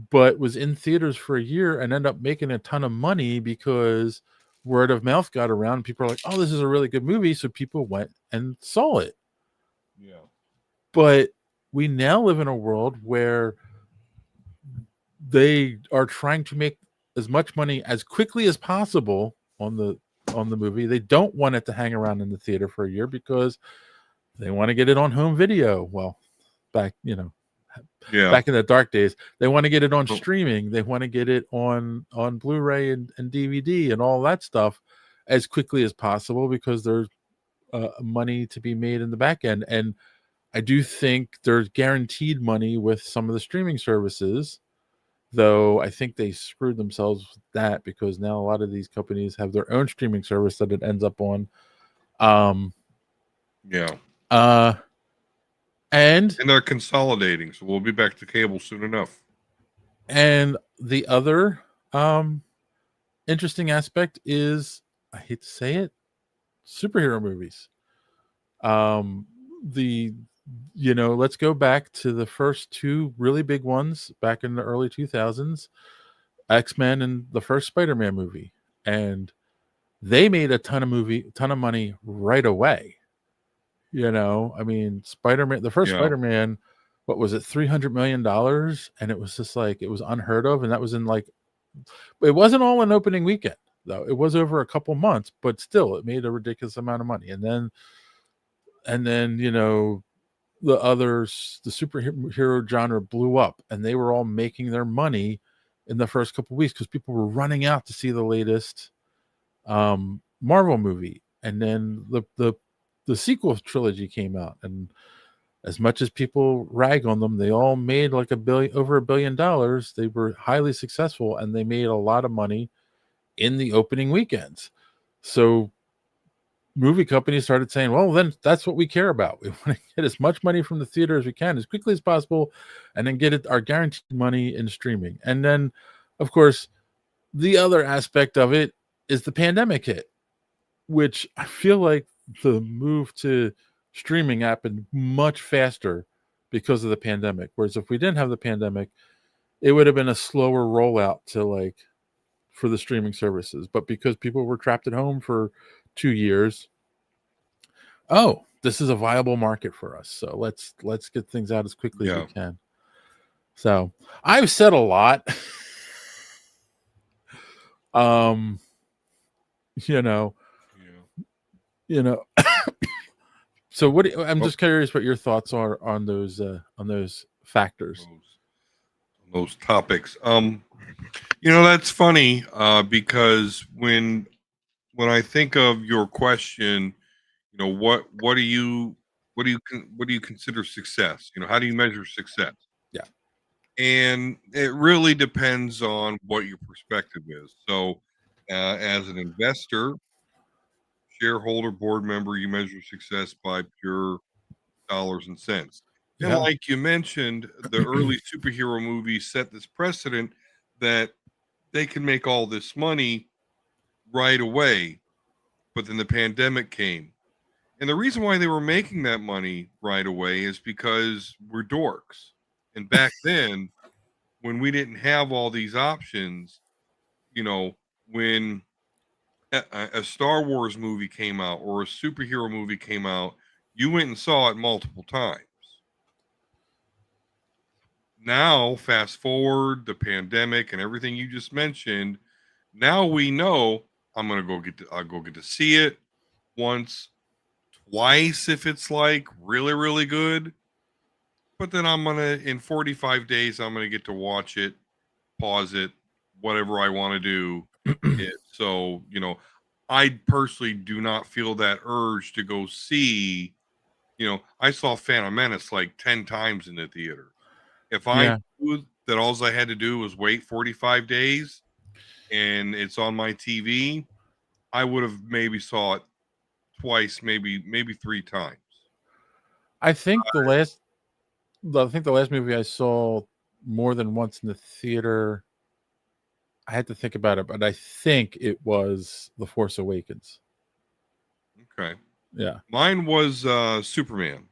but was in theaters for a year and ended up making a ton of money because word of mouth got around. People are like, oh, this is a really good movie. So people went and saw it. Yeah. But we now live in a world where they are trying to make as much money as quickly as possible on the movie. They don't want it to hang around in the theater for a year because they want to get it on home video. Well, back in the dark days, they want to get it on streaming. They want to get it on Blu-ray and DVD and all that stuff as quickly as possible because there's money to be made in the back end. And I do think there's guaranteed money with some of the streaming services, though I think they screwed themselves with that because now a lot of these companies have their own streaming service that it ends up on. And they're consolidating, so we'll be back to cable soon enough. And the other interesting aspect is, I hate to say it, superhero movies. Let's go back to the first two really big ones back in the early 2000s, X-Men and the first Spider-Man movie. And they made a ton of money right away. I mean, Spider-Man, the first Spider-Man, what was it, $300 million? And it was just like, it was unheard of. And that was in it wasn't all an opening weekend, though. It was over a couple months, but still, it made a ridiculous amount of money. And then, the others, the superhero genre blew up, and they were all making their money in the first couple of weeks because people were running out to see the latest Marvel movie. And then the sequel trilogy came out, and as much as people rag on them, they all made like over $1 billion. They were highly successful, and they made a lot of money in the opening weekends. So movie companies started saying, well, then that's what we care about. We want to get as much money from the theater as we can as quickly as possible, and then get our guaranteed money in streaming. And then, of course, the other aspect of it is the pandemic hit, which I feel like the move to streaming happened much faster because of the pandemic. Whereas if we didn't have the pandemic, it would have been a slower rollout for the streaming services. But because people were trapped at home for 2 years, this is a viable market for us. So let's get things out as quickly as we can. So I've said a lot. So I'm just curious what your thoughts are on those factors, those topics. That's funny because when I think of your question, what do you consider success? How do you measure success? Yeah. And it really depends on what your perspective is. So as an investor, shareholder, board member, you measure success by pure dollars and cents. Yeah. And like you mentioned, the early superhero movies set this precedent that they can make all this money right away. But then the pandemic came. And the reason why they were making that money right away is because we're dorks. And back then, when we didn't have all these options, when a Star Wars movie came out or a superhero movie came out, you went and saw it multiple times. Now, fast forward the pandemic and everything you just mentioned. Now we know I'll go get to see it once, twice if it's like really, really good. But then in 45 days, I'm gonna get to watch it, pause it, whatever I want to do. So, I personally do not feel that urge to go see. I saw Phantom Menace like 10 times in the theater. If I knew that all I had to do was wait 45 days and it's on my TV, I would have maybe saw it twice, maybe 3 times. I think the last movie I saw more than once in the theater, I had to think about it, but I think it was The Force Awakens. Okay. Yeah. Mine was Superman.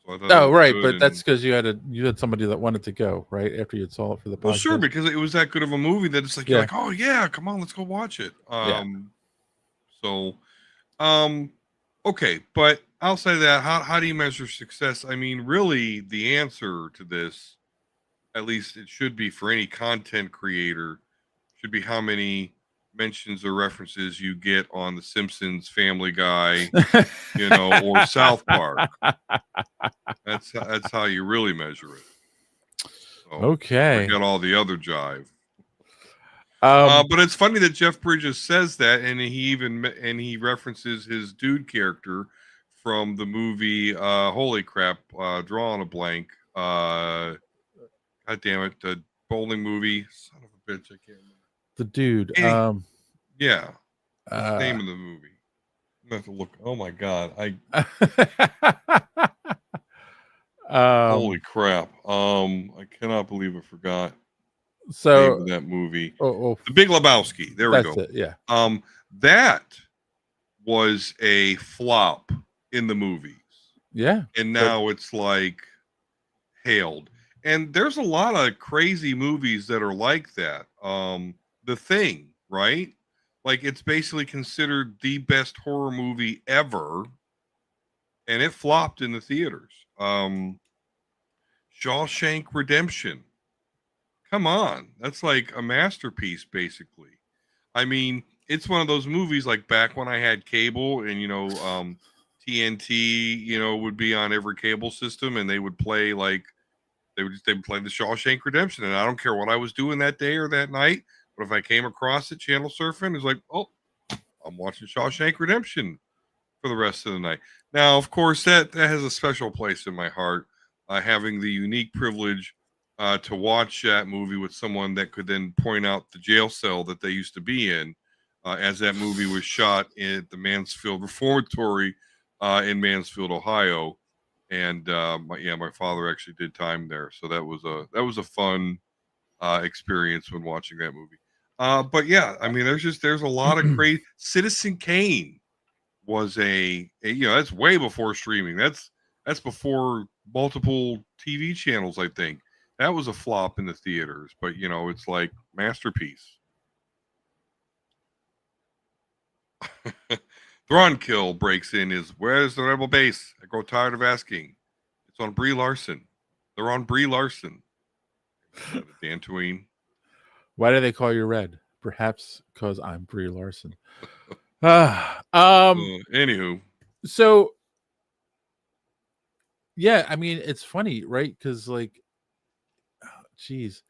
So right, but that's because you had somebody that wanted to go, right? After you saw it for the podcast. Well, sure, because it was that good of a movie that it's like you're like, oh yeah, come on, let's go watch it. Okay, but outside of that, how do you measure success? I mean, really, the answer to this, at least it should be for any content creator, should be how many mentions or references you get on The Simpsons, Family Guy, or South Park. That's how you really measure it. So, okay. Forget all the other jive. But it's funny that Jeff Bridges says that, and he references his dude character from the movie. Holy crap! Drawing a blank. God damn it! The bowling movie. Son of a bitch! I can't remember. The dude. Yeah. What's the name of the movie? I'm gonna have to look. Oh my god! Holy crap! I cannot believe I forgot. So the name of that movie. The Big Lebowski. There we go. It, yeah. That was a flop in the movies. Yeah. And now it's like hailed. And there's a lot of crazy movies that are like that. The Thing, right? Like it's basically considered the best horror movie ever. And it flopped in the theaters. Shawshank Redemption. Come on. That's like a masterpiece, basically. I mean, it's one of those movies like back when I had cable and, TNT, would be on every cable system and they would play they would play the Shawshank Redemption. And I don't care what I was doing that day or that night, but if I came across it channel surfing, it's like, oh, I'm watching Shawshank Redemption for the rest of the night. Now, of course, that has a special place in my heart, having the unique privilege to watch that movie with someone that could then point out the jail cell that they used to be in, as that movie was shot at the Mansfield Reformatory in Mansfield, Ohio. And my father actually did time there, so that was a fun experience when watching that movie. But yeah, I mean, there's a lot of great. Citizen Kane was a that's way before streaming. That's before multiple TV channels. I think that was a flop in the theaters, but it's like masterpiece. Thronkill breaks in. Where's the rebel base? I grow tired of asking. It's on Brie Larson. They're on Brie Larson. Dantooine. Why do they call you Red? Perhaps because I'm Brie Larson. Anywho. So, yeah, I mean, it's funny, right? Because, like, geez.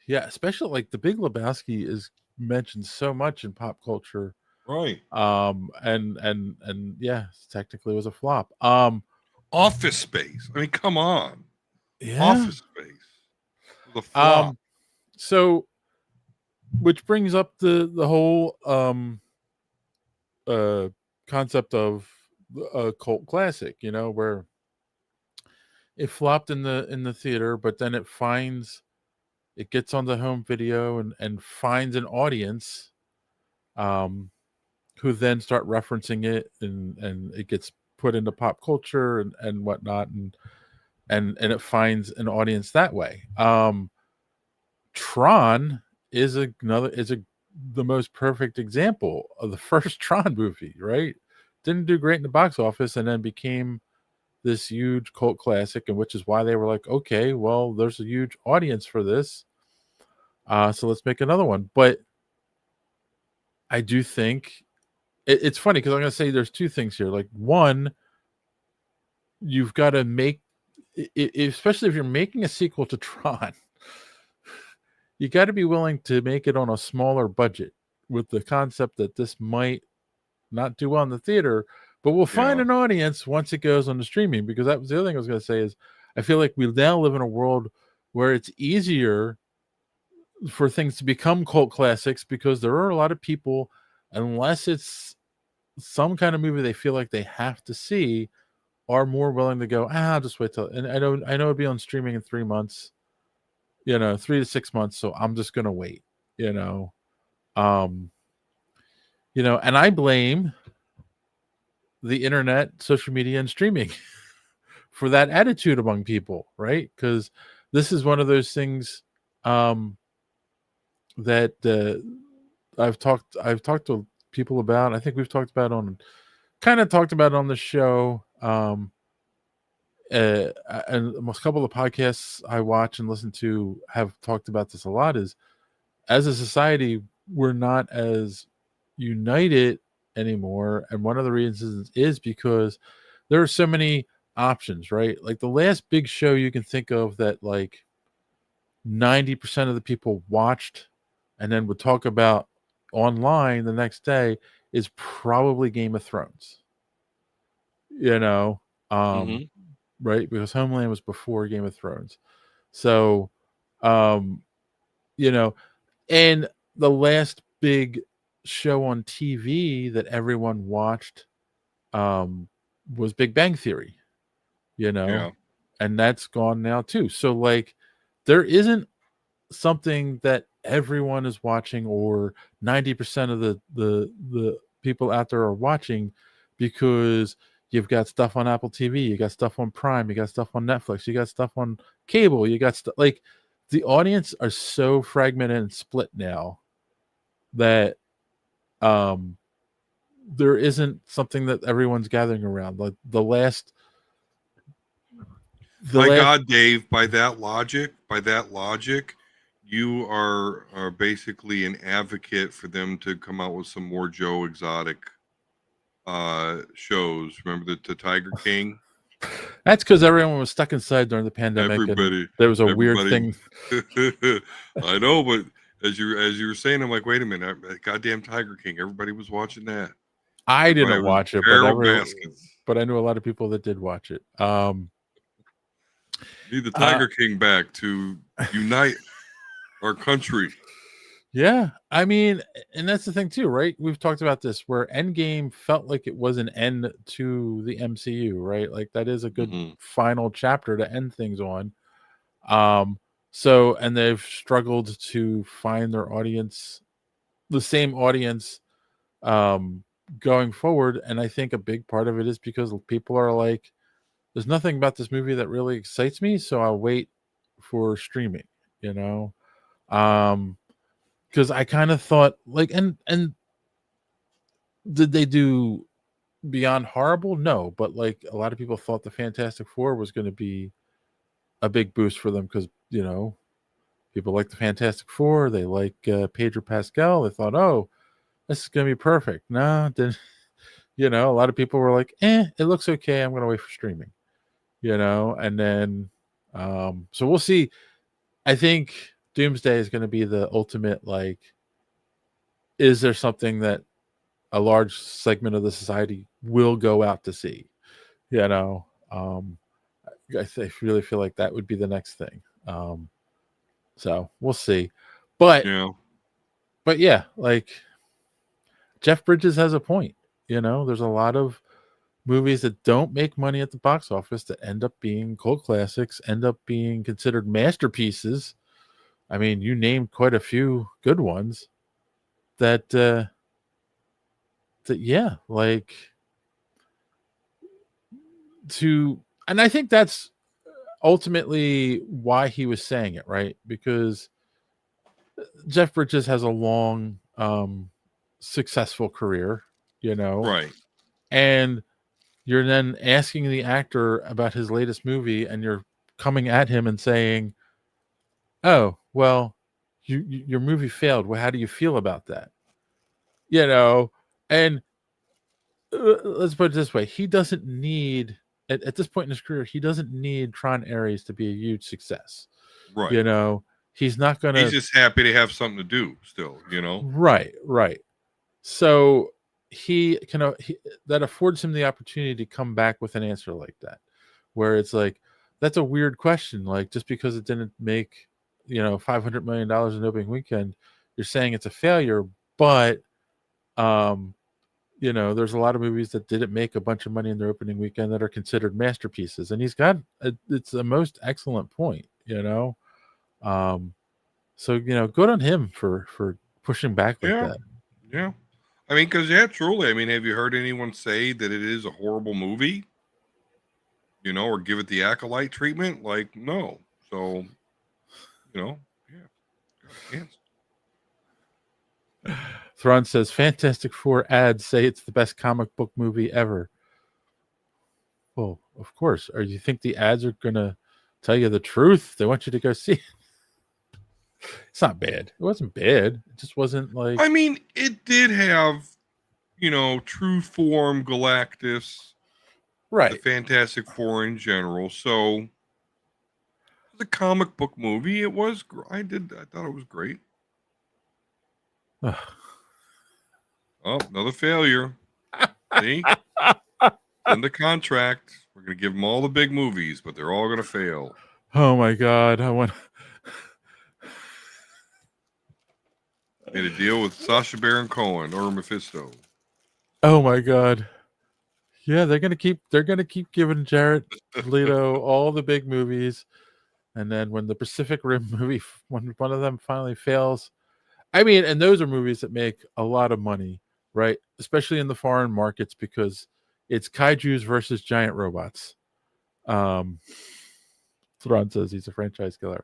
Yeah, especially, like, The Big Lebowski is mentioned so much in pop culture. Right. And yeah, technically it was a flop. Office Space. I mean, come on. Yeah. Office Space. It was a flop. So, which brings up the whole concept of a cult classic, where it flopped in the theater, but then it gets on the home video and finds an audience, who then start referencing it, and it gets put into pop culture and whatnot, and it finds an audience that way. Tron is the most perfect example of the first Tron movie, right? Didn't do great in the box office and then became this huge cult classic, and which is why they were like, okay, well, there's a huge audience for this, so let's make another one. But I do think it's funny because I'm going to say there's two things here. Like, one, you've got to make, especially if you're making a sequel to Tron, you got to be willing to make it on a smaller budget with the concept that this might not do well in the theater, but we'll find an audience once it goes on the streaming. Because that was the other thing I was going to say is I feel like we now live in a world where it's easier for things to become cult classics because there are a lot of people, unless it's some kind of movie they feel like they have to see, are more willing to go, I'll just wait till, and I know it'll be on streaming in 3 months, 3 to 6 months, so I'm just gonna wait, and I blame the internet, social media, and streaming for that attitude among people, right? Because this is one of those things that I've talked to people about. I think we've talked about on the show, and a couple of podcasts I watch and listen to have talked about this a lot. Is, as a society, we're not as united anymore, and one of the reasons is because there are so many options, right? Like, the last big show you can think of that like 90% of the people watched and then would talk about online the next day is probably Game of Thrones. Right? Because Homeland was before Game of Thrones. So, and the last big show on TV that everyone watched was Big Bang Theory, and that's gone now too. So, like, there isn't something that everyone is watching, or 90% of the people out there are watching, because you've got stuff on Apple TV, you got stuff on Prime, you got stuff on Netflix, you got stuff on cable, you got stuff, like, the audience are so fragmented and split now that there isn't something that everyone's gathering around. Like, God, Dave, by that logic, you are basically an advocate for them to come out with some more Joe Exotic shows. Remember the Tiger King? That's because everyone was stuck inside during the pandemic. There was a weird thing. I know, but as you were saying, I'm like, wait a minute, goddamn Tiger King! Everybody was watching that. I didn't watch it, baskets. But I knew a lot of people that did watch it. Need the Tiger King back to unite our country. Yeah, I mean, and that's the thing too, right? We've talked about this where Endgame felt like it was an end to the MCU, right? Like that is a good final chapter to end things on. So, and they've struggled to find their audience, the same audience, going forward. And I think a big part of it is because people are like, there's nothing about this movie that really excites me, so I'll wait for streaming, you know? Because I kind of thought like, and did they do beyond horrible? No, but like a lot of people thought the Fantastic Four was going to be a big boost for them because, you know, people like the Fantastic Four. They like Pedro Pascal. They thought, oh, this is going to be perfect. No, then, you know, a lot of people were like, it looks okay. I'm going to wait for streaming, you know, and then, so we'll see. I think Doomsday is going to be the ultimate, like, is there something that a large segment of the society will go out to see? You know, I really feel like that would be the next thing. So we'll see. But yeah, like Jeff Bridges has a point. You know, there's a lot of movies that don't make money at the box office that end up being cult classics, end up being considered masterpieces. I mean, you named quite a few good ones that yeah, like and I think that's ultimately why he was saying it, right? Because Jeff Bridges has a long successful career, you know, right? And you're then asking the actor about his latest movie, and you're coming at him and saying, oh, well, your movie failed, well, how do you feel about that? You know, and let's put it this way, he doesn't need at this point in his career, he doesn't need Tron Ares to be a huge success, right? You know, he's not gonna, he's just happy to have something to do still, you know. Right So he can that affords him the opportunity to come back with an answer like that, where it's like, that's a weird question, like just because it didn't make, you know, $500 million in opening weekend, you're saying it's a failure. But you know, there's a lot of movies that didn't make a bunch of money in their opening weekend that are considered masterpieces, and he's got it's the most excellent point, you know. So, you know, good on him for pushing back like that. Yeah, I mean, because truly, I mean, have you heard anyone say that it is a horrible movie, you know, or give it the Acolyte treatment? Like, no. So, you know, Thrawn says Fantastic Four ads say it's the best comic book movie ever. Well, of course. Or you think the ads are gonna tell you the truth? They want you to go see it. It's not bad. It wasn't bad. It just wasn't like, I mean, it did have, you know, true form Galactus, right? The Fantastic Four in general. So the comic book movie, it was. I thought it was great. Oh, another failure. See, in the contract, we're gonna give them all the big movies, but they're all gonna fail. Oh my god! I want. Made a deal with Sacha Baron Cohen or Mephisto. Oh my god! Yeah, they're gonna keep giving Jared Leto all the big movies, and then when the Pacific Rim movie, when one of them finally fails, I mean, and those are movies that make a lot of money, right? Especially in the foreign markets, because it's kaijus versus giant robots. Thrawn says he's a franchise killer.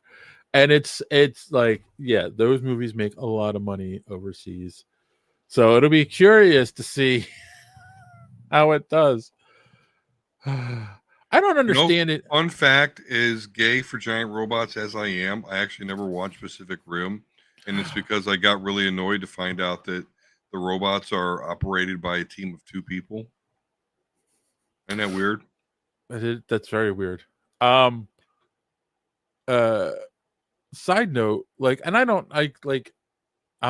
And it's like, yeah, those movies make a lot of money overseas. So it'll be curious to see how it does. I don't understand it. Fun fact is, gay for giant robots as I am, I actually never watched Pacific Rim. And it's because I got really annoyed to find out that the robots are operated by a team of 2 people. Isn't that weird? That's very weird. Side note, like, and I'm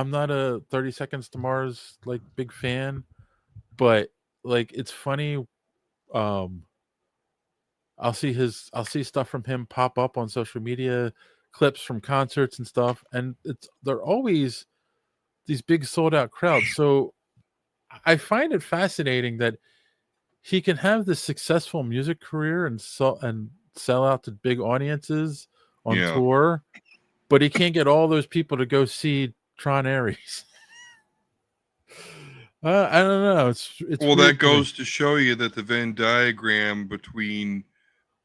not a 30 Seconds to Mars like big fan. but like it's funny. I'll see stuff from him pop up on social media, clips from concerts and stuff, and they're always these big sold out crowds. So I find it fascinating that he can have this successful music career and sell out to big audiences on tour, but he can't get all those people to go see Tron Ares. I don't know. It's well, that goes to show you that the Venn diagram between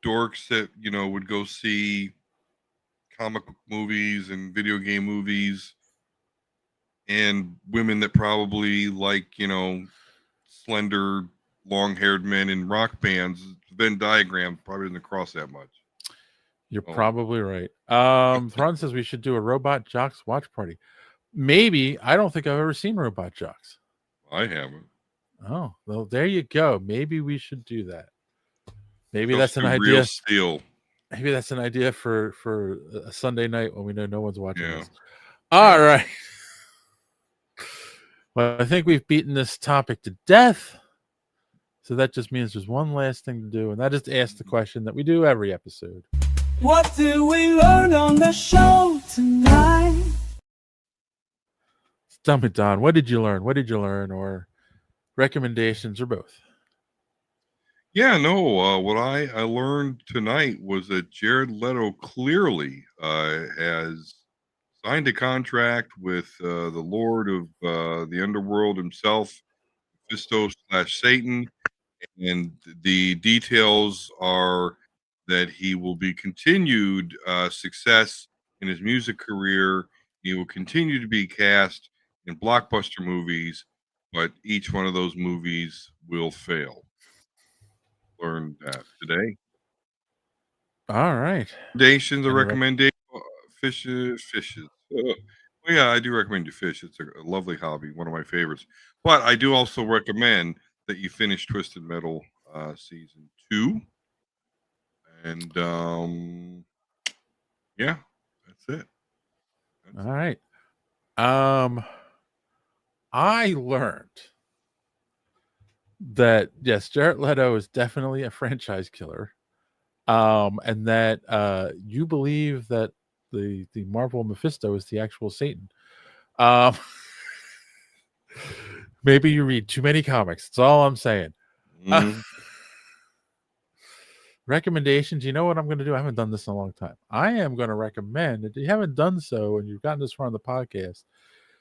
dorks that would go see comic book movies and video game movies, and women that probably like slender, long-haired men in rock bands. The Venn diagram probably doesn't cross that much. You're probably right. Thron says we should do a Robot Jocks watch party. Maybe. I don't think I've ever seen Robot Jocks. I haven't. Oh, well, there you go. Maybe we should do that. Maybe that's an idea. Real steel. Maybe that's an idea for a Sunday night when we know no one's watching this. All right. Well, I think we've beaten this topic to death. So that just means there's one last thing to do, and that is to ask the question that we do every episode. What do we learn on the show tonight? Tell me, Don, what did you learn? What did you learn, or recommendations, or both? Yeah, no. What I learned tonight was that Jared Leto clearly has signed a contract with the Lord of the Underworld himself, Mephisto/Satan, and the details are that he will be continued success in his music career. He will continue to be cast in blockbuster movies, but each one of those movies will fail. Learned that today. All right. Recommendations. A recommendation. Fishes. Well, yeah, I do recommend you fish. It's a lovely hobby, one of my favorites. But I do also recommend that you finish Twisted Metal season 2. And yeah, that's it. All right. I learned that yes, Jared Leto is definitely a franchise killer. And that you believe that the Marvel Mephisto is the actual Satan. Maybe you read too many comics. That's all I'm saying. Recommendations. You know what I'm going to do? I haven't done this in a long time. I am going to recommend, if you haven't done so and you've gotten this far on the podcast,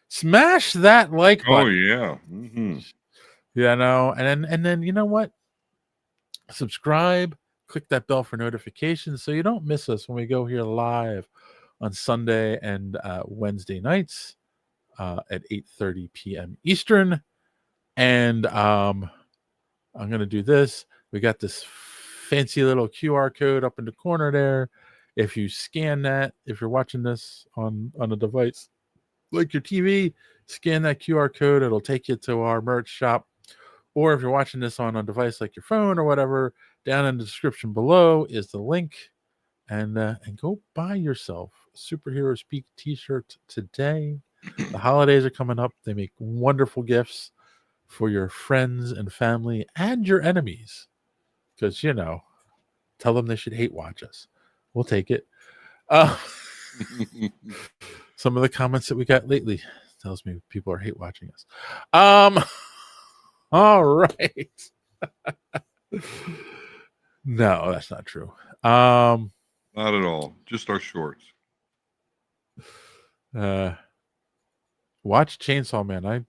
smash that like button. Oh yeah. And then you know what? Subscribe, click that bell for notifications so you don't miss us when we go here live on Sunday and Wednesday nights at 8:30 p.m. Eastern. And I'm going to do this. We got this fancy little QR code up in the corner there. If you scan that, if you're watching this on a device like your TV, scan that QR code. It'll take you to our merch shop. Or if you're watching this on a device like your phone or whatever, down in the description below is the link. And go buy yourself a Superhero Speak t-shirt today. The holidays are coming up. They make wonderful gifts for your friends and family and your enemies. Because, tell them they should hate watch us. We'll take it. Some of the comments that we got lately tells me people are hate watching us. All right. No, that's not true. Not at all. Just our shorts. Watch Chainsaw Man. I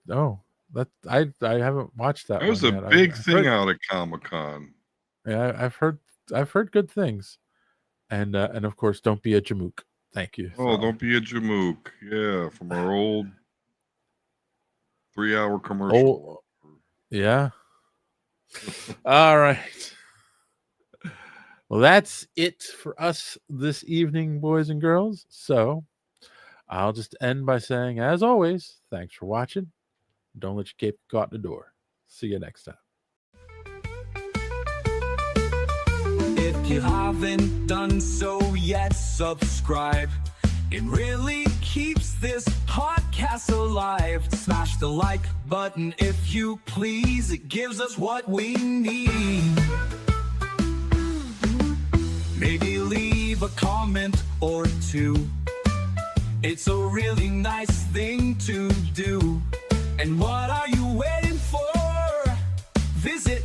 haven't watched that. That was one a yet. big thing out at Comic-Con. Yeah, I've heard good things. And of course, don't be a jamook. Thank you. Oh, don't be a jamook. Yeah, from our old 3-hour commercial. Yeah. All right. Well, that's it for us this evening, boys and girls. So I'll just end by saying, as always, thanks for watching. Don't let your cape go out the door. See you next time. If you haven't done so yet, subscribe. It really keeps this podcast alive. Smash the like button if you please. It gives us what we need. Maybe leave a comment or two. It's a really nice thing to do. And what are you waiting for? Visit